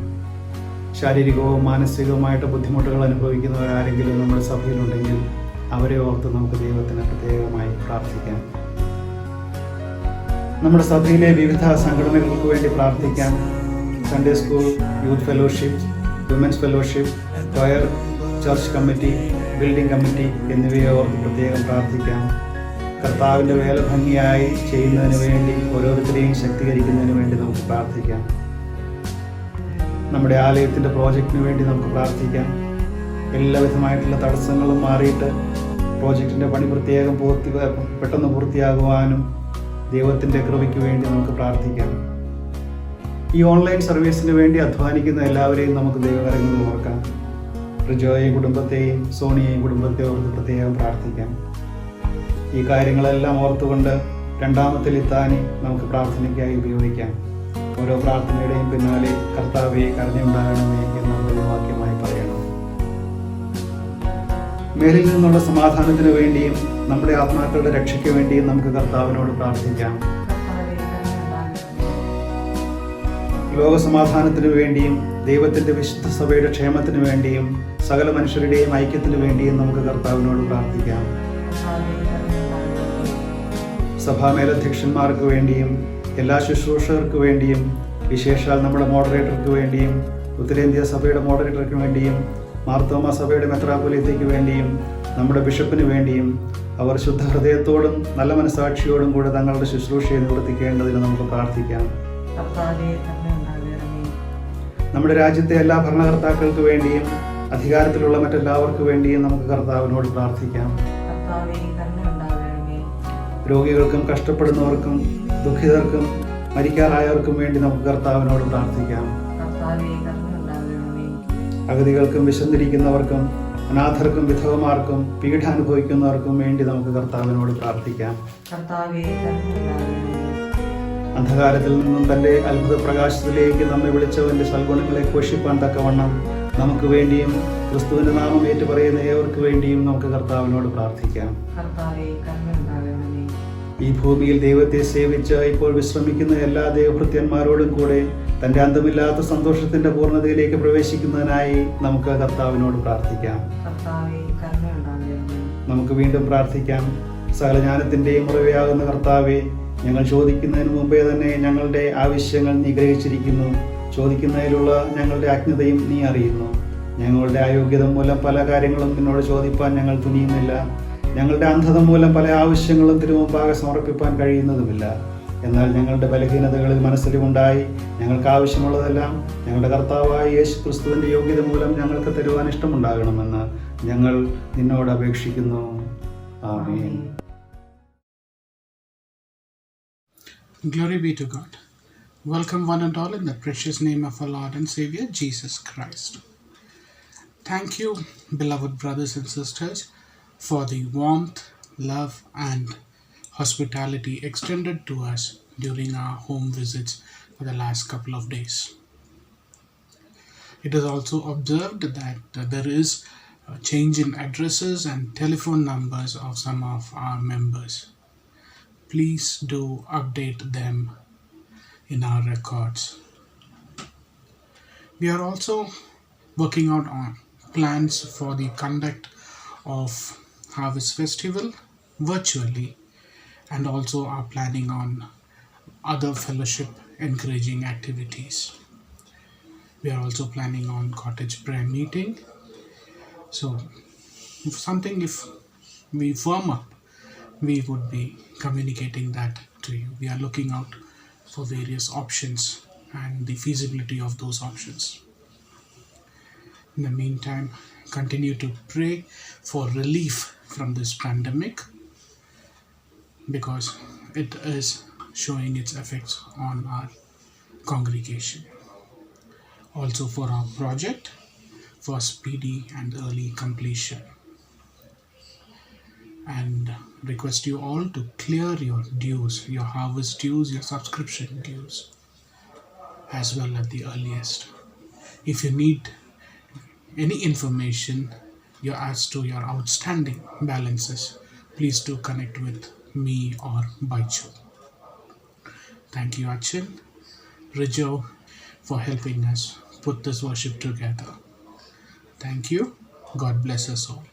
ശാരീരികവും മാനസികവുമായിട്ട് ബുദ്ധിമുട്ടുകൾ അനുഭവിക്കുന്നവരാരെങ്കിലും നമ്മുടെ സഭയിലുണ്ടെങ്കിൽ അവരെ ഓർത്ത് നമുക്ക് ദൈവത്തിന് പ്രത്യേകമായി പ്രാർത്ഥിക്കാം. നമ്മുടെ സഭയിലെ വിവിധ സംഘടനകൾക്ക് വേണ്ടി പ്രാർത്ഥിക്കാം. Sunday school, youth fellowship, women's fellowship, choir, church committee, building committee എന്നിവയെ ഓർത്ത് പ്രത്യേകം പ്രാർത്ഥിക്കാം. കർത്താവിൻ്റെ വേല ഭംഗിയായി ചെയ്യുന്നതിന് വേണ്ടി ഓരോരുത്തരെയും ശക്തീകരിക്കുന്നതിന് വേണ്ടി നമുക്ക് പ്രാർത്ഥിക്കാം. നമ്മുടെ ആലയത്തിൻ്റെ പ്രോജക്റ്റിന് വേണ്ടി നമുക്ക് പ്രാർത്ഥിക്കാം. എല്ലാവിധമായിട്ടുള്ള തടസ്സങ്ങളും മാറിയിട്ട് പ്രോജക്റ്റിൻ്റെ പണി പെട്ടെന്ന് പൂർത്തിയാകുവാനും ദൈവത്തിൻ്റെ കൃപയ്ക്ക് വേണ്ടി നമുക്ക് പ്രാർത്ഥിക്കാം. ഈ ഓൺലൈൻ സർവീസിന് വേണ്ടി അധ്വാനിക്കുന്ന എല്ലാവരെയും നമുക്ക് ദൈവകരങ്ങളിൽ ഓർക്കാം. റിജോയെയും കുടുംബത്തെയും സോണിയെയും കുടുംബത്തെയും ഓർത്ത് പ്രത്യേകം പ്രാർത്ഥിക്കാം. ഈ കാര്യങ്ങളെല്ലാം ഓർത്തുകൊണ്ട് രണ്ടാമത്തെ ലിത്താനി നമുക്ക് പ്രാർത്ഥനയ്ക്കായി ഉപയോഗിക്കാം. ഓരോ പ്രാർത്ഥനയുടെയും പിന്നാലെ കർത്താവെ കരുണയുണ്ടാകണമേ എന്നുള്ള വാക്യമായി പറയണം. മേലിൽ നിന്നുള്ള സമാധാനത്തിന് വേണ്ടിയും നമ്മുടെ ആത്മാക്കളുടെ രക്ഷയ്ക്ക് വേണ്ടിയും നമുക്ക് കർത്താവിനോട് പ്രാർത്ഥിക്കാം. ലോകസമാധാനത്തിന് വേണ്ടിയും ദൈവത്തിൻ്റെ വിശുദ്ധ സഭയുടെ ക്ഷേമത്തിന് വേണ്ടിയും സകല മനുഷ്യരുടെയും ഐക്യത്തിന് വേണ്ടിയും നമുക്ക് കർത്താവിനോട് പ്രാർത്ഥിക്കാം. സഭാമേലധ്യക്ഷന്മാർക്ക് വേണ്ടിയും എല്ലാ ശുശ്രൂഷകർക്ക് വേണ്ടിയും വിശേഷാൽ നമ്മുടെ മോഡറേറ്റർക്ക് വേണ്ടിയും ഉത്തരേന്ത്യ സഭയുടെ മോഡറേറ്റർക്ക് വേണ്ടിയും മാർത്തോമ സഭയുടെ മെത്രാപ്പൊലീത്തയ്ക്ക് വേണ്ടിയും നമ്മുടെ ബിഷപ്പിന് വേണ്ടിയും അവർ ശുദ്ധ ഹൃദയത്തോടും നല്ല മനസാക്ഷിയോടും കൂടെ തങ്ങളുടെ ശുശ്രൂഷയെ നിവർത്തിക്കേണ്ടതിന് നമുക്ക് പ്രാർത്ഥിക്കാം. നമ്മുടെ രാജ്യത്തെ എല്ലാ ഭരണകർത്താക്കൾക്ക് വേണ്ടിയും അധികാരത്തിലുള്ള മറ്റെല്ലാവർക്കു വേണ്ടിയും നമുക്ക് കർത്താവിനോട് പ്രാർത്ഥിക്കാം. രോഗികൾക്കും കഷ്ടപ്പെടുന്നവർക്കും ദുഃഖിതർക്കും മരിക്കാറായവർക്കും വേണ്ടി നമുക്ക് കർത്താവിനോട് പ്രാർത്ഥിക്കാം. അഗതികൾക്കും വിശന്നിരിക്കുന്നവർക്കും അനാഥർക്കും വിധവമാർക്കും പീഡ അനുഭവിക്കുന്നവർക്കും വേണ്ടി നമുക്ക് കർത്താവിനോട് പ്രാർത്ഥിക്കാം. അന്ധകാരത്തിൽ നിന്നും തൻ്റെ അത്ഭുത പ്രകാശത്തിലേക്ക് നമ്മെ വിളിച്ചവൻ്റെ സൽഗുണങ്ങളെ ഘോഷിപ്പാൻ തക്കവണ്ണം നമുക്ക് വേണ്ടിയും ക്രിസ്തുവിൻ്റെ നാമം ഏറ്റുപറയുന്ന ഏവർക്ക് വേണ്ടിയും നമുക്ക് കർത്താവിനോട് പ്രാർത്ഥിക്കാം. ഈ ഭൂമിയിൽ ദൈവത്തെ സേവിച്ച് ഇപ്പോൾ വിശ്രമിക്കുന്ന എല്ലാ ദൈവഭൃത്യന്മാരോടും കൂടെ തൻ്റെ അന്തമില്ലാത്ത സന്തോഷത്തിൻ്റെ പൂർണ്ണതയിലേക്ക് പ്രവേശിക്കുന്നതിനായി നമുക്ക് കർത്താവിനോട് പ്രാർത്ഥിക്കാം. നമുക്ക് വീണ്ടും പ്രാർത്ഥിക്കാം. സകല ജ്ഞാനത്തിൻ്റെയും ഉറവയാകുന്ന കർത്താവെ, ഞങ്ങൾ ചോദിക്കുന്നതിന് മുമ്പേ തന്നെ ഞങ്ങളുടെ ആവശ്യങ്ങൾ നീ ഗ്രഹിച്ചിരിക്കുന്നു. ചോദിക്കുന്നതിലുള്ള ഞങ്ങളുടെ അജ്ഞതയും നീ അറിയുന്നു. ഞങ്ങളുടെ അയോഗ്യത മൂലം പല കാര്യങ്ങളും നിന്നോട് ചോദിപ്പാൻ ഞങ്ങൾ തുനിയുന്നില്ല. ഞങ്ങളുടെ അന്ധത മൂലം പല ആവശ്യങ്ങളും തിരുമുമ്പാകെ സമർപ്പിപ്പാൻ കഴിയുന്നതുമില്ല. എന്നാൽ ഞങ്ങളുടെ ബലഹീനതകളിൽ മനസ്സിലുണ്ടായി ഞങ്ങൾക്ക് ആവശ്യമുള്ളതെല്ലാം ഞങ്ങളുടെ കർത്താവായ യേശു ക്രിസ്തുവിൻ്റെ യോഗ്യത മൂലം ഞങ്ങൾക്ക് തരുവാൻ ഇഷ്ടമുണ്ടാകണമെന്ന് ഞങ്ങൾ നിന്നോട് അപേക്ഷിക്കുന്നു. ആമേൻ. Glory be to God. Welcome one and all in the precious name of our Lord and Savior Jesus Christ. Thank you, beloved brothers and sisters, for the warmth, love and hospitality extended to us during our home visits for the last couple of days. It is also observed that there is a change in addresses and telephone numbers of some of our members. Please do update them in our records. We are also working out on plans for the conduct of Harvest Festival virtually and also are planning on other fellowship encouraging activities. We are also planning on cottage prayer meeting. So if we firm up, we would be communicating that to you. We are looking out for various options and the feasibility of those options. In the meantime, continue to pray for relief from this pandemic, because it is showing its effects on our congregation. Also for our project, for speedy and early completion. And request you all to clear your dues, your harvest dues, your subscription dues, as well at the earliest. If you need any information as to your outstanding balances, please do connect with me or Baichu. Thank you, Achin, Rijo, for helping us put this worship together. Thank you. God bless us all.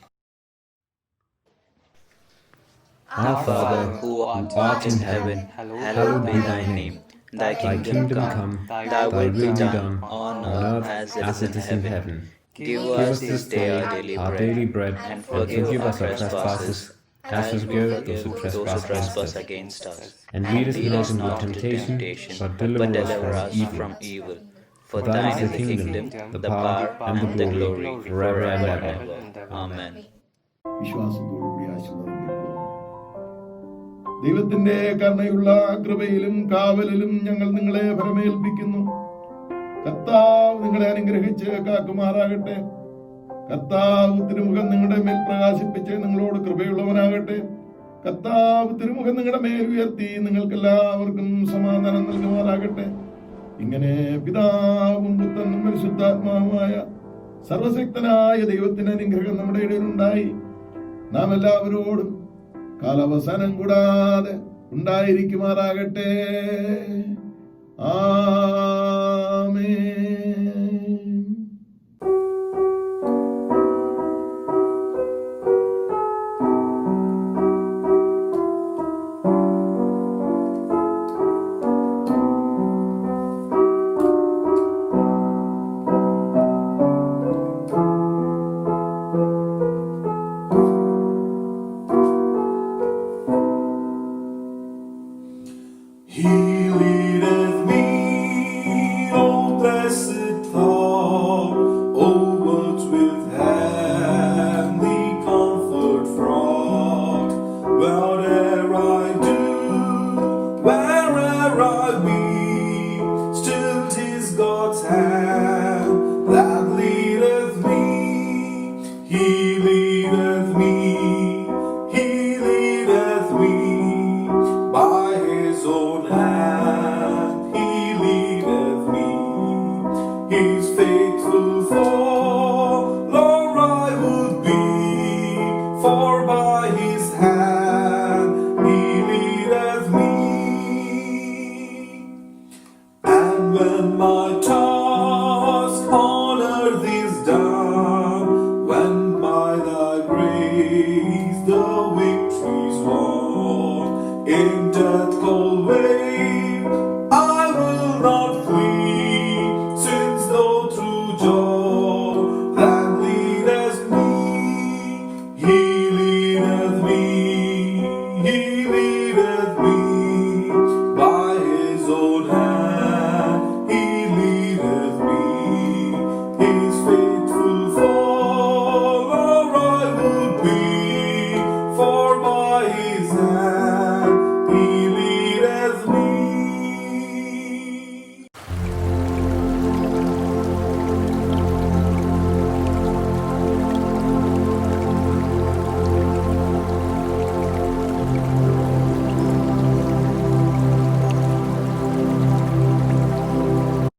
Our Father, who art in heaven, hallowed be thy name. Thy kingdom come, thy will be done on earth as it is in heaven. Give us this day our daily bread, and forgive us our trespasses, as we forgive those who trespass against us. And lead us not into temptation, but deliver us from evil. For thine is the kingdom, the power, and the glory, forever and ever. Amen. വിശ്വാസത്തോടുകൂടി ആശീർവാദം കേൾക്കുക. ദൈവത്തിന്റെ കരുണയുള്ള കൃപയിലും കാവലിലും ഞങ്ങൾ നിങ്ങളെ ഭരമേൽപ്പിക്കുന്നു. കർത്താവ് നിങ്ങളെ അനുഗ്രഹിച്ച് കാക്കുമാറാകട്ടെ. കർത്താവ് തിരുമുഖം നിങ്ങളുടെ മേൽ പ്രകാശിപ്പിച്ച് നിങ്ങളോട് കൃപയുള്ളവനാകട്ടെ. കർത്താവ് തിരുമുഖം നിങ്ങളുടെ മേൽ ഉയർത്തി നിങ്ങൾക്കെല്ലാവർക്കും സമാധാനം നൽകുമാറാകട്ടെ. ഇങ്ങനെ പിതാവും പുത്രനും പരിശുദ്ധാത്മാവുമായ സർവശക്തനായ ദൈവത്തിന്റെ അനുഗ്രഹം നമ്മുടെ ഇടയിലുണ്ടായി നാം എല്ലാവരോടും കാലാവസാനം കൂടാതെ ഉണ്ടായിരിക്കുമാറാകട്ടെ. ആമേൻ.